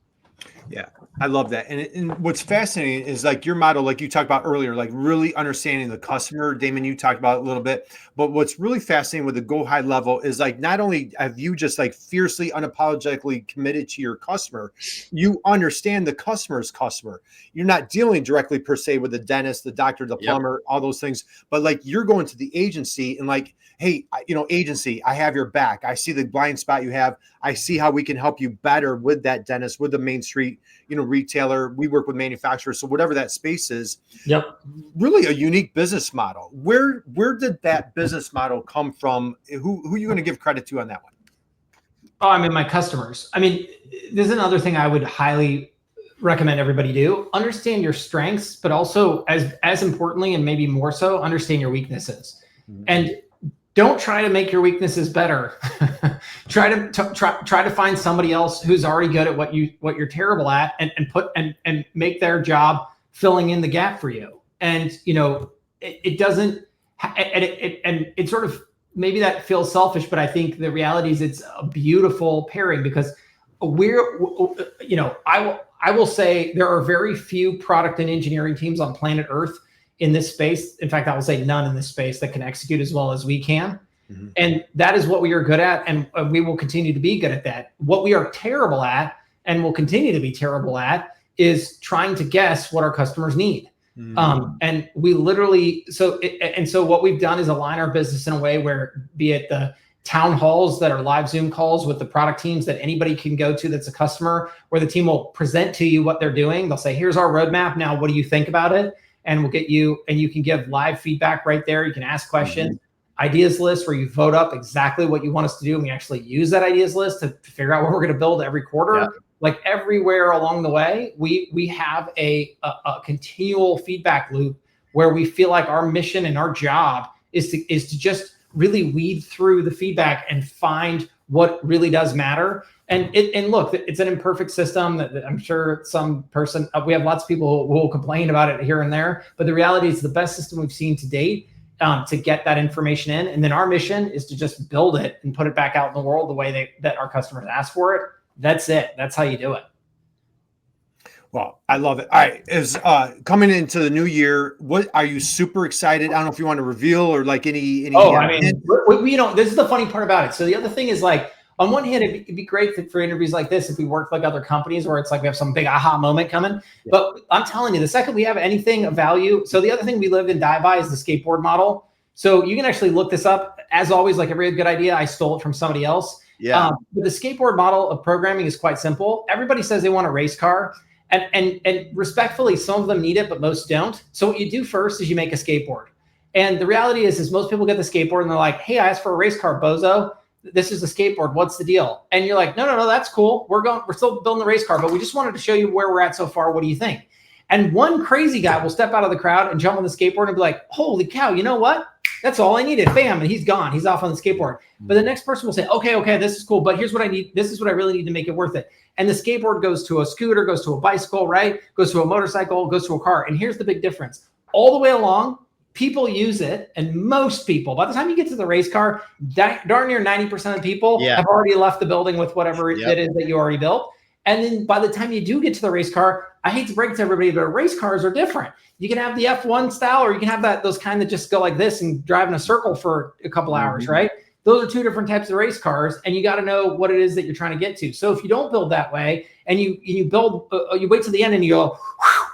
B: Yeah, I love that. And what's fascinating is like your model, like you talked about earlier, like really understanding the customer. Damon, you talked about it a little bit, but what's really fascinating with the Go High Level is like, not only have you just like fiercely, unapologetically committed to your customer, you understand the customer's customer. You're not dealing directly per se with the dentist, the doctor, the plumber, all those things, but like you're going to the agency and like, hey, agency, I have your back. I see the blind spot you have. I see how we can help you better with that dentist, with the Main Street, retailer. We work with manufacturers. So whatever that space is, really a unique business model. Where did that business model come from? Who are you going to give credit to on that one?
C: Oh, I mean, my customers. I mean, this is another thing I would highly recommend everybody do. Understand your strengths, but also as importantly, and maybe more so, understand your weaknesses. Mm-hmm. And don't try to make your weaknesses better. try to find somebody else who's already good at what you're terrible at, and make their job filling in the gap for you. And it doesn't, and it sort of, maybe that feels selfish, but I think the reality is it's a beautiful pairing, because I will say there are very few product and engineering teams on planet Earth in this space. In fact, I will say none in this space that can execute as well as we can. Mm-hmm. And that is what we are good at. And we will continue to be good at that. What we are terrible at and will continue to be terrible at is trying to guess what our customers need. Mm-hmm. And we literally, so what we've done is align our business in a way where, be it the town halls that are live Zoom calls with the product teams that anybody can go to that's a customer, where the team will present to you what they're doing. They'll say, here's our roadmap. Now, what do you think about it? And we'll get you, and you can give live feedback right there. You can ask questions. Mm-hmm. Ideas list, where you vote up exactly what you want us to do. And we actually use that ideas list to figure out what we're going to build every quarter. Yeah. Like everywhere along the way, we have a continual feedback loop where we feel like our mission and our job is to just really weed through the feedback and find what really does matter. And look, it's an imperfect system that I'm sure some person, we have lots of people who will complain about it here and there, but the reality is the best system we've seen to date to get that information in. And then our mission is to just build it and put it back out in the world the way that our customers ask for it. That's it. That's how you do it.
B: Well, I love it. All right. Is coming into the new year, what are you super excited? I don't know if you want to reveal or like any
C: Oh, I mean, we don't, this is the funny part about it. So the other thing is like, on one hand, it'd be great for interviews like this if we worked like other companies where it's like we have some big aha moment coming. Yeah. But I'm telling you, the second we have anything of value. So the other thing we live and die by is the skateboard model. So you can actually look this up. As always, like every good idea, I stole it from somebody else.
A: Yeah.
C: But the skateboard model of programming is quite simple. Everybody says they want a race car. And respectfully, some of them need it, but most don't. So what you do first is you make a skateboard. And the reality is most people get the skateboard and they're like, hey, I asked for a race car, bozo. This is a skateboard. What's the deal? And you're like, no, that's cool. We're still building the race car, but we just wanted to show you where we're at so far. What do you think? And one crazy guy will step out of the crowd and jump on the skateboard and be like, holy cow, you know what? That's all I needed. Bam. And he's gone. He's off on the skateboard. But the next person will say, okay, this is cool, but here's what I need. This is what I really need to make it worth it. And the skateboard goes to a scooter, goes to a bicycle, right? Goes to a motorcycle, goes to a car. And here's the big difference. All the way along, people use it. And most people, by the time you get to the race car, darn near 90% of people have already left the building with whatever it is that you already built. And then by the time you do get to the race car, I hate to break it to everybody, but race cars are different. You can have the F1 style, or you can have those kind that just go like this and drive in a circle for a couple hours, right? Those are two different types of race cars, and you got to know what it is that you're trying to get to. So if you don't build that way, and you build, you wait till the end and you go,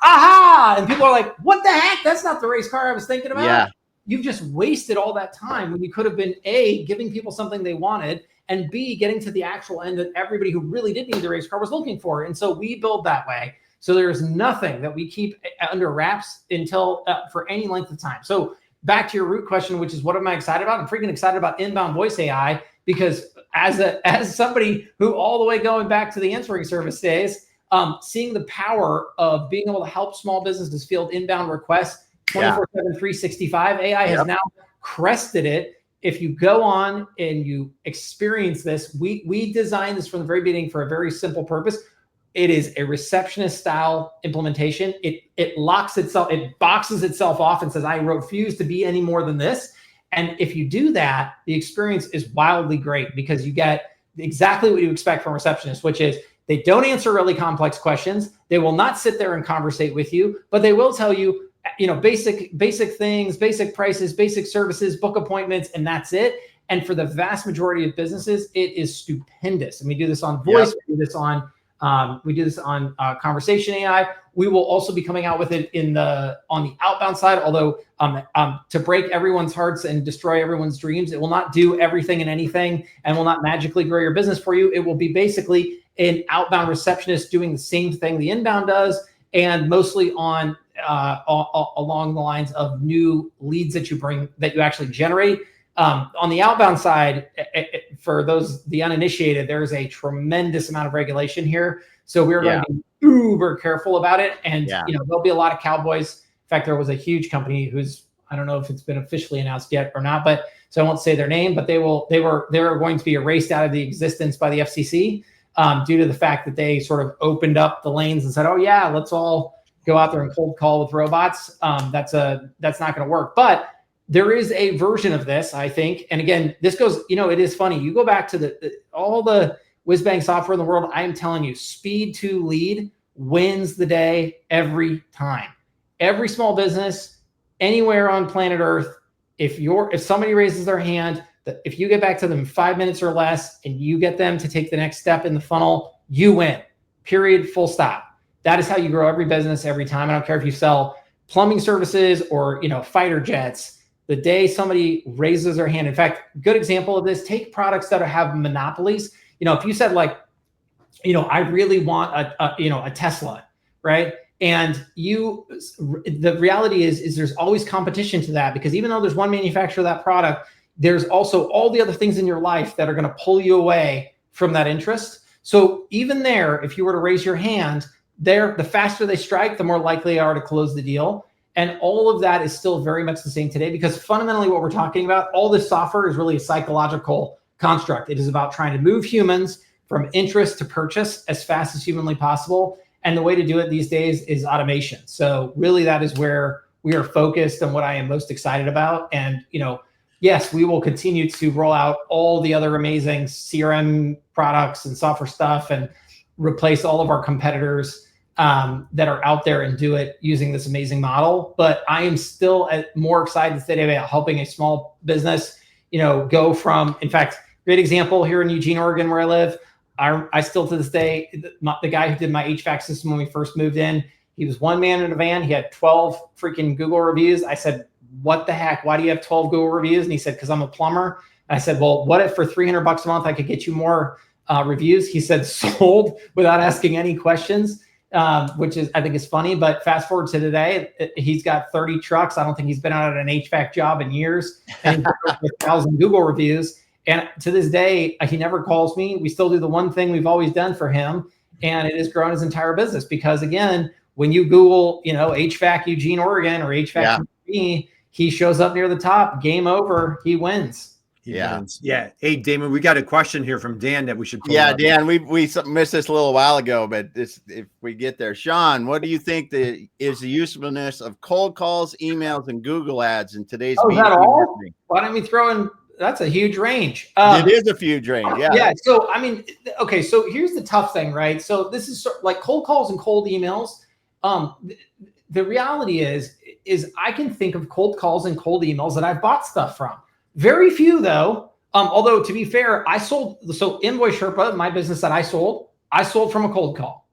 C: aha, and people are like, what the heck? That's not the race car I was thinking about. Yeah. You've just wasted all that time when you could have been A, giving people something they wanted, and B, getting to the actual end that everybody who really did need the race car was looking for. And so we build that way. So there's nothing that we keep under wraps until for any length of time. So back to your root question, which is what am I excited about? I'm freaking excited about inbound voice AI because as somebody who all the way going back to the answering service days, seeing the power of being able to help small businesses field inbound requests 24/7, 365, AI has now crested it. If you go on and you experience this, we designed this from the very beginning for a very simple purpose. It is a receptionist style implementation. It locks itself, it boxes itself off and says, I refuse to be any more than this. And if you do that, the experience is wildly great because you get exactly what you expect from receptionists, which is they don't answer really complex questions. They will not sit there and conversate with you, but they will tell you, basic things, basic prices, basic services, book appointments, and that's it. And for the vast majority of businesses, it is stupendous. And we do this on voice, we do this on conversation AI. We will also be coming out with it on the outbound side. Although to break everyone's hearts and destroy everyone's dreams, it will not do everything and anything, and will not magically grow your business for you. It will be basically an outbound receptionist doing the same thing the inbound does, and mostly on along the lines of new leads that you actually generate. On the outbound side, for the uninitiated, there's a tremendous amount of regulation here. So we're going to be uber careful about it. And there'll be a lot of cowboys. In fact, there was a huge company I don't know if it's been officially announced yet or not, but so I won't say their name, but they were going to be erased out of the existence by the FCC due to the fact that they sort of opened up the lanes and said, oh yeah, let's all go out there and cold call with robots. That's not going to work. But there is a version of this, I think. And again, this goes, it is funny. You go back to all the whiz-bang software in the world. I am telling you, speed to lead wins the day every time. Every small business, anywhere on planet Earth, if somebody raises their hand, if you get back to them in 5 minutes or less and you get them to take the next step in the funnel, you win. Period, full stop. That is how you grow every business every time. I don't care if you sell plumbing services or, fighter jets. The day somebody raises their hand, in fact, good example of this, take products that have monopolies. If you said I really want a Tesla, right? And the reality is there's always competition to that, because even though there's one manufacturer of that product, there's also all the other things in your life that are going to pull you away from that interest. So even there, if you were to raise your hand, the faster they strike, the more likely they are to close the deal. And all of that is still very much the same today, because fundamentally what we're talking about, all this software is really a psychological construct. It is about trying to move humans from interest to purchase as fast as humanly possible. And the way to do it these days is automation. So really that is where we are focused and what I am most excited about. And, yes, we will continue to roll out all the other amazing CRM products and software stuff and replace all of our competitors. that are out there and do it using this amazing model. But I am still more excited today about helping a small business, go from, in fact, great example here in Eugene, Oregon, where I live. I still to this day, the guy who did my HVAC system when we first moved in, he was one man in a van. He had 12 freaking Google reviews. I said, what the heck? Why do you have 12 Google reviews? And he said, because I'm a plumber. And I said, well, what if for $300 a month, I could get you more reviews? He said, sold, without asking any questions. Which is, I think is funny, but fast forward to today, he's got 30 trucks. I don't think he's been out at an HVAC job in years, and he's got 1,000 Google reviews. And to this day, he never calls me. We still do the one thing we've always done for him, and it has grown his entire business. Because again, when you Google, HVAC Eugene, Oregon, or HVAC me, he shows up near the top. Game over. He wins.
B: Yeah. Hey, Damon, we got a question here from Dan that we should pull up.
A: Dan, we missed this a little while ago, but if we get there, Shaun, what do you think is the usefulness of cold calls, emails, and Google ads in today's
C: B2B
A: marketing?
C: Why don't we throw in? That's a huge range.
A: It is a huge range. Yeah.
C: Yeah. So I mean, okay. So here's the tough thing, right? So this is like cold calls and cold emails. The reality is I can think of cold calls and cold emails that I've bought stuff from. Very few though. Although to be fair, I sold, so InvoiceSherpa, my business that I sold from a cold call.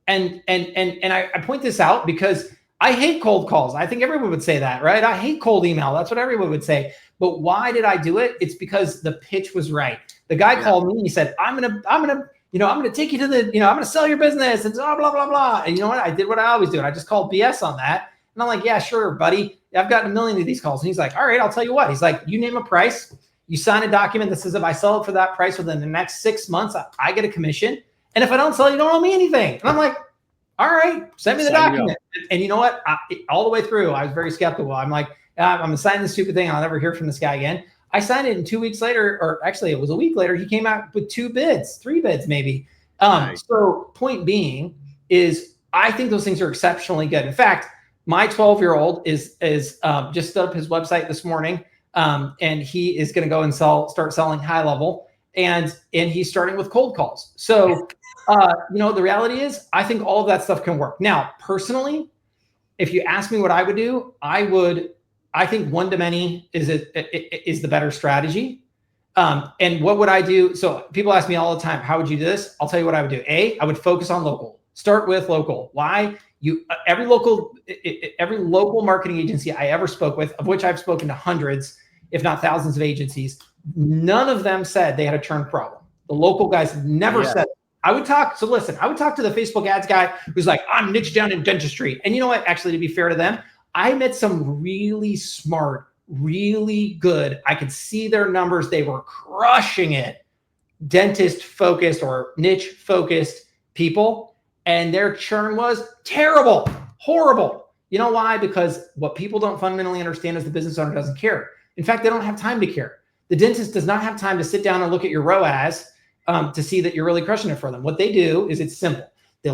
C: And I point this out because I hate cold calls. I think everyone would say that, right? I hate cold email. That's what everyone would say. But why did I do it? It's because the pitch was right. The guy called me and he said, I'm gonna take you to the, I'm gonna sell your business and blah, blah, blah, blah. And you know what? I did what I always do. And I just called BS on that. And I'm like, yeah, sure, buddy. I've gotten a million of these calls. And he's like, all right, I'll tell you what. He's like, you name a price, you sign a document that says if I sell it for that price within the next 6 months, I get a commission. And if I don't sell, you don't owe me anything. And I'm like, all right, send me the document. And you know what? All the way through, I was very skeptical. I'm like, I'm gonna sign this stupid thing. I'll never hear from this guy again. I signed it, and 2 weeks later, or actually it was a week later, he came out with 3 bids maybe. Nice. So point being is I think those things are exceptionally good. In fact, my 12-year-old is just set up his website this morning, and he is going to go and start selling HighLevel, and he's starting with cold calls. So, the reality is, I think all of that stuff can work. Now, personally, if you ask me what I would do, I think one to many is the better strategy. And what would I do? So people ask me all the time, how would you do this? I'll tell you what I would do. I would focus on local. Start with local. Why? Every local marketing agency I ever spoke with, of which I've spoken to hundreds, if not thousands of agencies, none of them said they had a churn problem. The local guys never said. I would talk to the Facebook ads guy who's like, I'm niche down in dentistry. And you know what? Actually, to be fair to them, I met some really smart, really good, I could see their numbers. They were crushing it. Dentist focused or niche focused people. And their churn was terrible, horrible. You know why? Because what people don't fundamentally understand is the business owner doesn't care. In fact, they don't have time to care. The dentist does not have time to sit down and look at your ROAS to see that you're really crushing it for them. What they do is it's simple. They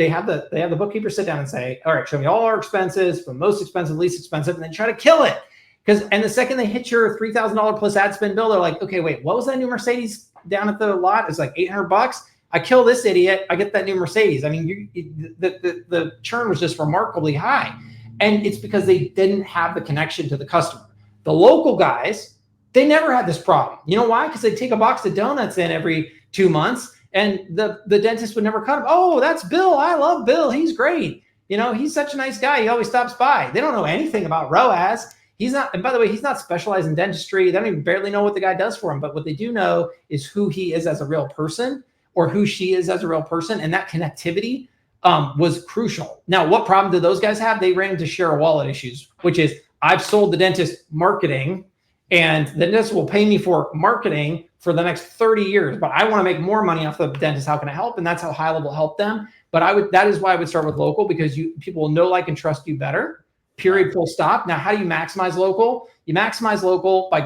C: have the bookkeeper sit down and say, all right, show me all our expenses from most expensive, least expensive, and then try to kill it. And the second they hit your $3,000 plus ad spend bill, they're like, okay, wait, what was that new Mercedes down at the lot? It's like $800. I kill this idiot, I get that new Mercedes. I mean, the churn was just remarkably high. And it's because they didn't have the connection to the customer. The local guys, they never had this problem. You know why? Because they take a box of donuts in every 2 months, and the dentist would never cut them. Oh, that's Bill. I love Bill. He's great. He's such a nice guy. He always stops by. They don't know anything about ROAS. He's not, and by the way, he's not specialized in dentistry. They don't even barely know what the guy does for him. But what they do know is who he is as a real person, or who she is as a real person. And that connectivity was crucial. Now, what problem did those guys have? They ran into share of wallet issues, which is I've sold the dentist marketing, and the dentist will pay me for marketing for the next 30 years, but I want to make more money off the dentist. How can I help? And that's how HighLevel helped them. But that is why I would start with local, because people will know, like, and trust you better, period, full stop. Now, how do you maximize local? You maximize local by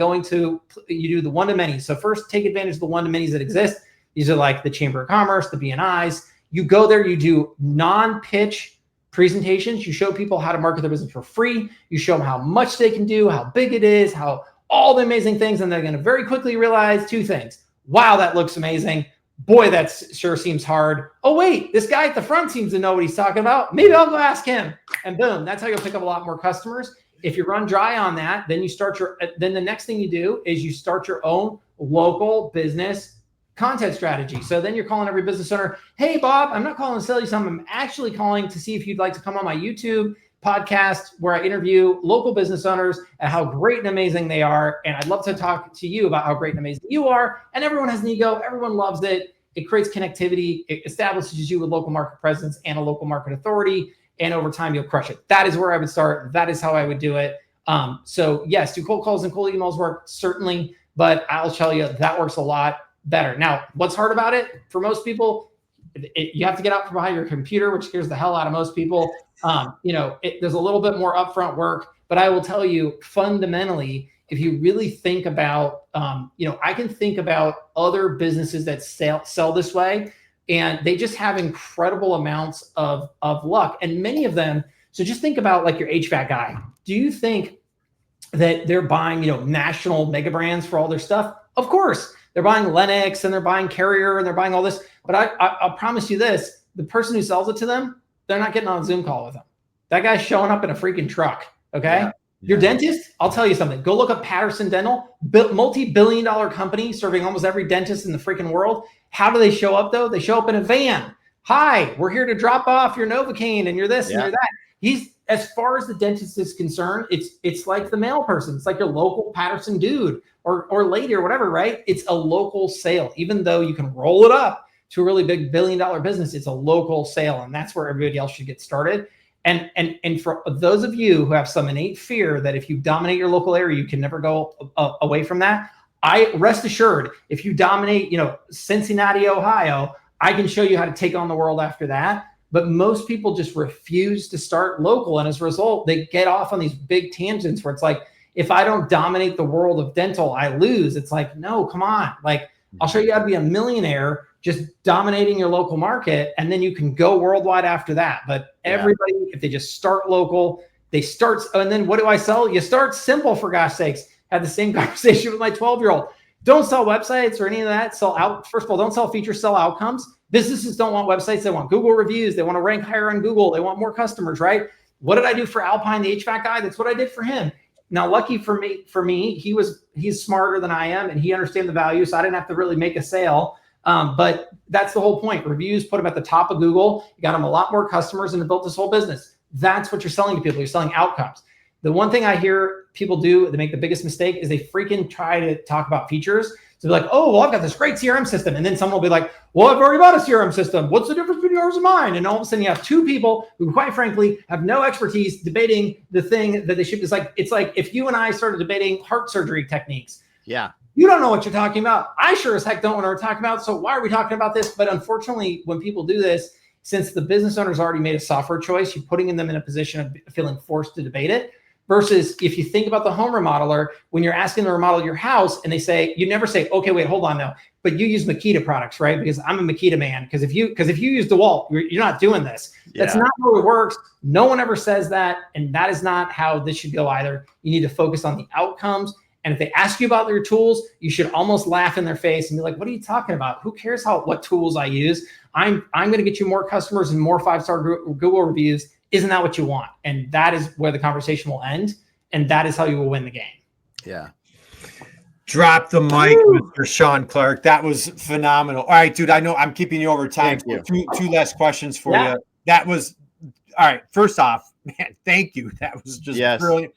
C: you do the one-to-many. So first, take advantage of the one-to-manys that exist. These are like the Chamber of Commerce, the BNIs. You go there, you do non-pitch presentations. You show people how to market their business for free. You show them how much they can do, how big it is, how all the amazing things. And they're going to very quickly realize 2 things. Wow, that looks amazing. boy, that sure seems hard. Oh, wait, this guy at the front seems to know what he's talking about. Maybe I'll go ask him. And boom, that's how you'll pick up a lot more customers. If you run dry on that, then then the next thing you do is you start your own local business content strategy. So then you're calling every business owner, hey, Bob, I'm not calling to sell you something. I'm actually calling to see if you'd like to come on my YouTube podcast where I interview local business owners and how great and amazing they are. And I'd love to talk to you about how great and amazing you are. And everyone has an ego. Everyone loves it. It creates connectivity. It establishes you with local market presence and a local market authority. And over time, you'll crush it. That is where I would start. That is how I would do it. So yes, do cold calls and cold emails work? Certainly. But I'll tell you, that works a lot better. Now, what's hard about it for most people, you have to get out from behind your computer, which scares the hell out of most people. There's a little bit more upfront work, but I will tell you fundamentally, if you really think about, I can think about other businesses that sell this way, and they just have incredible amounts of luck. And many of them, so just think about like your HVAC guy. Do you think that they're buying, national mega brands for all their stuff? Of course. They're buying Lennox and they're buying Carrier and they're buying all this. But I'll promise you this, the person who sells it to them, they're not getting on a Zoom call with them. That guy's showing up in a freaking truck, okay? Yeah. Your dentist, I'll tell you something. Go look up Patterson Dental, multi-billion-dollar company serving almost every dentist in the freaking world. How do they show up, though? They show up in a van. Hi, we're here to drop off your Novocaine and you're this and you're that. As far as the dentist is concerned, it's like the mail person. It's like your local Patterson dude or lady or whatever, right? It's a local sale. Even though you can roll it up to a really big billion-dollar business, it's a local sale, and that's where everybody else should get started. And for those of you who have some innate fear that if you dominate your local area, you can never go away from that, I rest assured, if you dominate, Cincinnati, Ohio, I can show you how to take on the world after that. But most people just refuse to start local. And as a result, they get off on these big tangents where it's like, if I don't dominate the world of dental, I lose. It's like, no, come on. Like, I'll show you how to be a millionaire just dominating your local market. And then you can go worldwide after that. But everybody, if they just start local, and then what do I sell? You start simple, for gosh sakes. Had the same conversation with my 12-year-old. Don't sell websites or any of that. First of all, don't sell features, sell outcomes. Businesses don't want websites. They want Google reviews. They want to rank higher on Google. They want more customers, right? What did I do for Alpine, the HVAC guy? That's what I did for him. Now, lucky for me, he's smarter than I am and he understands the value. So I didn't have to really make a sale. But that's the whole point. Reviews, put him at the top of Google. You got him a lot more customers and it built this whole business. That's what you're selling to people. You're selling outcomes. The one thing I hear people do, they make the biggest mistake, is they freaking try to talk about features. So they're like, oh, well, I've got this great CRM system. And then someone will be like, well, I've already bought a CRM system. What's the difference between yours and mine? And all of a sudden you have two people who, quite frankly, have no expertise debating the thing that they should. It's like if you and I started debating heart surgery techniques.
A: Yeah.
C: You don't know what you're talking about. I sure as heck don't know what we're talking about. So why are we talking about this? But unfortunately, when people do this, since the business owner's already made a software choice, you're putting them in a position of feeling forced to debate it. Versus if you think about the home remodeler, when you're asking them to remodel your house and they say, you never say, okay, wait, hold on now, but you use Makita products, right? Because I'm a Makita man. Because if you use DeWalt, you're not doing this. Yeah. That's not how it works. No one ever says that. And that is not how this should go either. You need to focus on the outcomes. And if they ask you about your tools, you should almost laugh in their face and be like, what are you talking about? Who cares what tools I use? I'm going to get you more customers and more 5-star Google reviews. Isn't that what you want? And that is where the conversation will end. And that is how you will win the game.
A: Yeah.
B: Drop the mic, Mr. Shaun Clark. That was phenomenal. All right, dude, I know I'm keeping you over time. Two last questions for you. That was, all right, first off, man, thank you. That was just brilliant.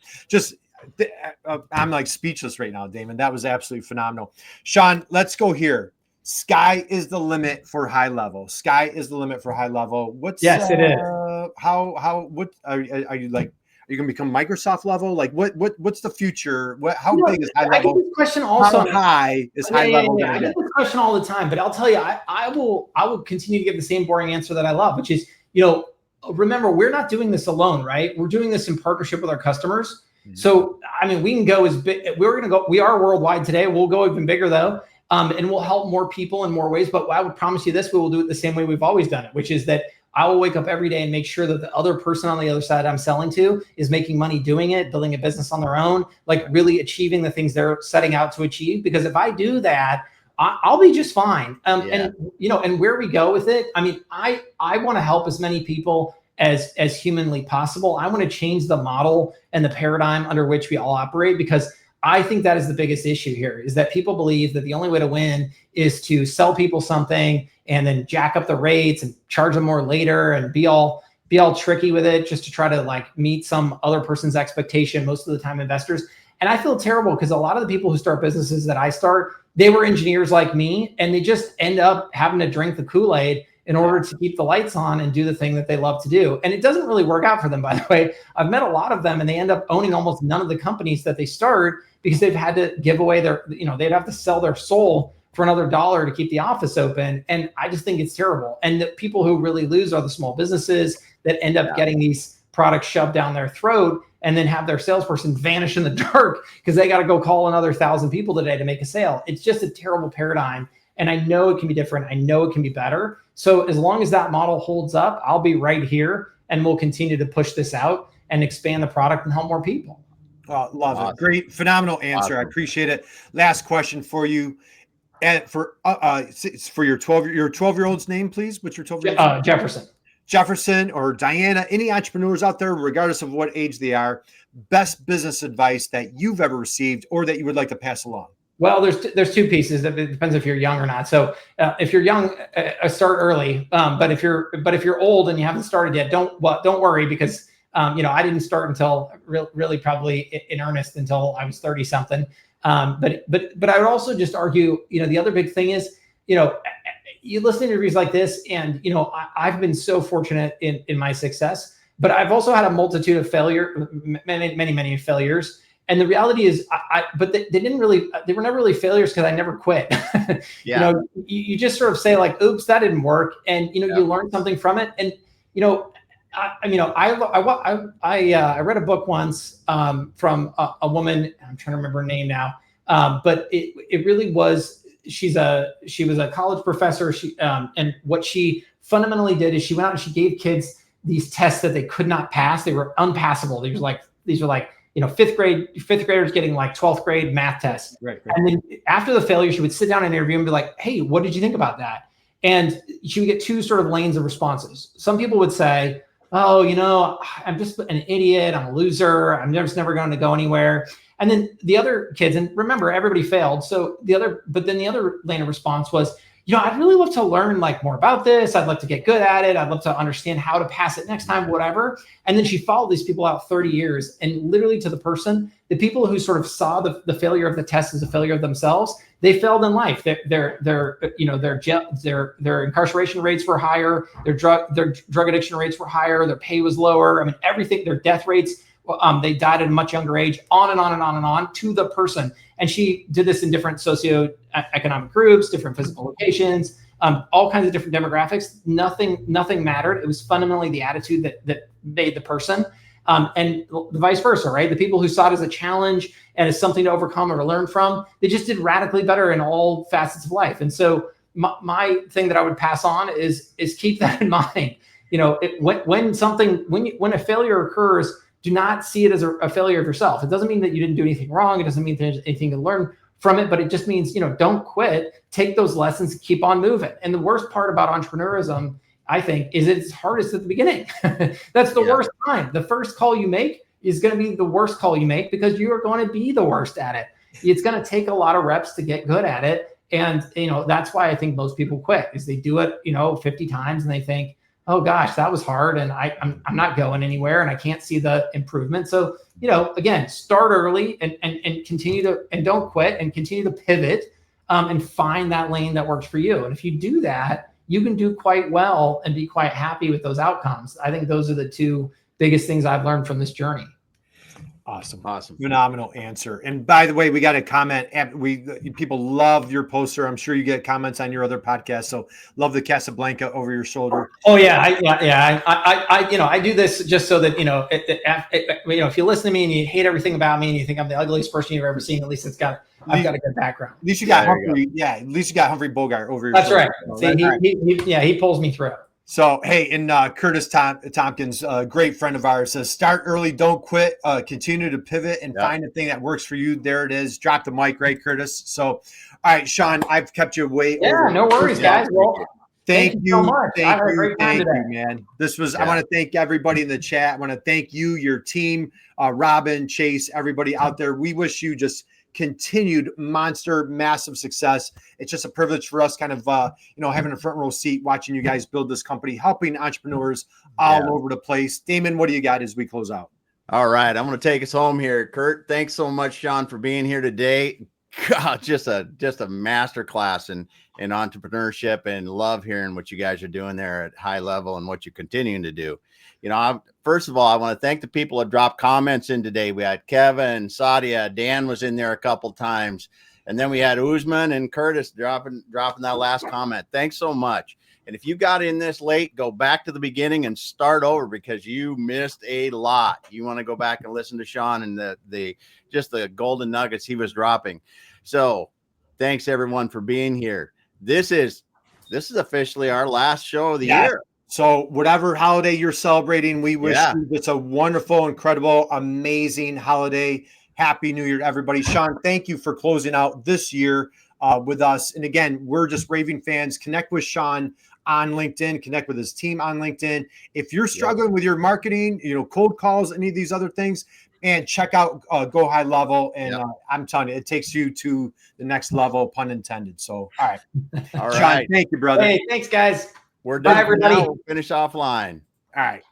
B: I'm like speechless right now, Damon. That was absolutely phenomenal. Shaun, let's go here. Sky is the limit for HighLevel. Sky is the limit for HighLevel.
C: Yes, it is.
B: What are you like? Are you going to become Microsoft level? Like what's the future? How big is HighLevel?
C: I get this question also.
B: How high is HighLevel?
C: I get this question all the time, but I'll tell you, I will continue to give the same boring answer that I love, which is, remember, we're not doing this alone, right? We're doing this in partnership with our customers. Mm-hmm. So, I mean, we can go as big. We are worldwide today. We'll go even bigger though. And we'll help more people in more ways. But I would promise you this, we will do it the same way we've always done it, which is that I will wake up every day and make sure that the other person on the other side I'm selling to is making money doing it, building a business on their own, like really achieving the things they're setting out to achieve. Because if I do that, I'll be just fine. And and where we go with it, I mean, I want to help as many people as humanly possible. I want to change the model and the paradigm under which we all operate, because I think that is the biggest issue here, is that people believe that the only way to win is to sell people something and then jack up the rates and charge them more later and be all tricky with it just to try to like meet some other person's expectation, most of the time investors. And I feel terrible because a lot of the people who start businesses that I start, they were engineers like me, and they just end up having to drink the Kool-Aid in order to keep the lights on and do the thing that they love to do. And it doesn't really work out for them, by the way. I've met a lot of them and they end up owning almost none of the companies that they start because they've had to give away their, they'd have to sell their soul for another $1 to keep the office open. And I just think it's terrible. And the people who really lose are the small businesses that end up getting these products shoved down their throat and then have their salesperson vanish in the dark because they got to go call another 1,000 people today to make a sale. It's just a terrible paradigm. And I know it can be different. I know it can be better. So as long as that model holds up, I'll be right here and we'll continue to push this out and expand the product and help more people.
B: Well, love it. Great, phenomenal answer. I appreciate it. Last question for you. And for your 12-year-old's name, please. What's your 12-year-old's name? Jefferson or Diana, any entrepreneurs out there, regardless of what age they are, best business advice that you've ever received or that you would like to pass along?
C: Well, there's two pieces. It depends if you're young or not. So if you're young, start early. But if you're old and you haven't started yet, don't worry, because I didn't start until really probably in earnest until I was 30 something. But I would also just argue, the other big thing is, you listen to interviews like this, and I've been so fortunate in my success, but I've also had a multitude of many failures. And the reality is, but they were never really failures because I never quit. You just sort of say like, oops, that didn't work, and you learn something from it. And I read a book once from a woman. I'm trying to remember her name now, but it really was. She was a college professor. And what she fundamentally did is she went out and she gave kids these tests that they could not pass. They were unpassable. These were like fifth graders getting like 12th grade math tests. Right. And then after the failure, she would sit down and interview and be like, hey, what did you think about that? And she would get two sort of lanes of responses. Some people would say, oh, I'm just an idiot. I'm a loser. I'm just never going to go anywhere. And then the other kids, and remember, everybody failed. But then the other lane of response was, I'd really love to learn like more about this. I'd love to get good at it. I'd love to understand how to pass it next time, whatever. And then she followed these people out 30 years, and literally to the person, the people who sort of saw the failure of the test as a failure of themselves, they failed in life. Their incarceration rates were higher. Their drug addiction rates were higher. Their pay was lower. I mean, everything, their death rates, they died at a much younger age, on and on and on and on, to the person. And she did this in different socioeconomic groups, different physical locations, all kinds of different demographics. Nothing mattered. It was fundamentally the attitude that made the person. And the vice versa, right? The people who saw it as a challenge and as something to overcome or to learn from, they just did radically better in all facets of life. And so my thing that I would pass on is keep that in mind. When a failure occurs, do not see it as a failure of yourself. It doesn't mean that you didn't do anything wrong. It doesn't mean there's anything to learn from it, but it just means, don't quit, take those lessons, keep on moving. And the worst part about entrepreneurism, I think, is it's hardest at the beginning. That's the worst time. The first call you make is going to be the worst call you make because you are going to be the worst at it. It's going to take a lot of reps to get good at it. And, that's why I think most people quit, is they do it, 50 times and they think, oh gosh, that was hard, and I'm not going anywhere, and I can't see the improvement. So, again, start early and continue to, and don't quit, and continue to pivot and find that lane that works for you. And if you do that, you can do quite well and be quite happy with those outcomes. I think those are the two biggest things I've learned from this journey.
B: Awesome. Phenomenal answer. And by the way, we got a comment. People love your poster. I'm sure you get comments on your other podcasts. So love the Casablanca over your shoulder.
C: Oh yeah. I do this just so that, if you listen to me and you hate everything about me and you think I'm the ugliest person you've ever seen, at least I've got a good background.
B: At least you got Humphrey. Yeah. At least you got Humphrey Bogart over your
C: That's
B: shoulder.
C: Right. See, he pulls me through.
B: So, hey, and Curtis Tompkins, a great friend of ours, says, start early, don't quit, continue to pivot and find the thing that works for you. There it is. Drop the mic, right, Curtis? So, all right, Sean, I've kept you way over.
C: No worries, guys. Well,
B: thank you
C: so much. I had a
B: Thank
C: great time
B: you,
C: today.
B: man. This was, I want to thank everybody in the chat. I want to thank you, your team, Robin, Chase, everybody out there. We wish you just continued monster, massive success. It's just a privilege for us kind of, having a front row seat, watching you guys build this company, helping entrepreneurs all over the place. Damon, what do you got as we close out?
A: All right. I'm going to take us home here. Curt, thanks so much, Sean, for being here today. God, just a master class in entrepreneurship, and love hearing what you guys are doing there at HighLevel and what you're continuing to do. First of all, I want to thank the people that dropped comments in today. We had Kevin, Sadia, Dan was in there a couple times, and then we had Usman and Curtis dropping that last comment. Thanks so much. And if you got in this late, go back to the beginning and start over because you missed a lot. You want to go back and listen to Sean and the golden nuggets he was dropping. So thanks everyone for being here. This is officially our last show of the year.
B: So whatever holiday you're celebrating, we wish you it's a wonderful, incredible, amazing holiday. Happy New Year to everybody. Sean, thank you for closing out this year with us. And again, we're just raving fans. Connect with Sean on LinkedIn, connect with his team on LinkedIn. If you're struggling with your marketing, cold calls, any of these other things, and check out Go HighLevel. And I'm telling you, it takes you to the next level, pun intended. So, all right.
A: All
B: Sean,
A: right.
B: thank you, brother.
C: Hey, thanks, guys.
A: We're done.
C: Bye, everybody.
A: Now we'll finish offline.
B: All right.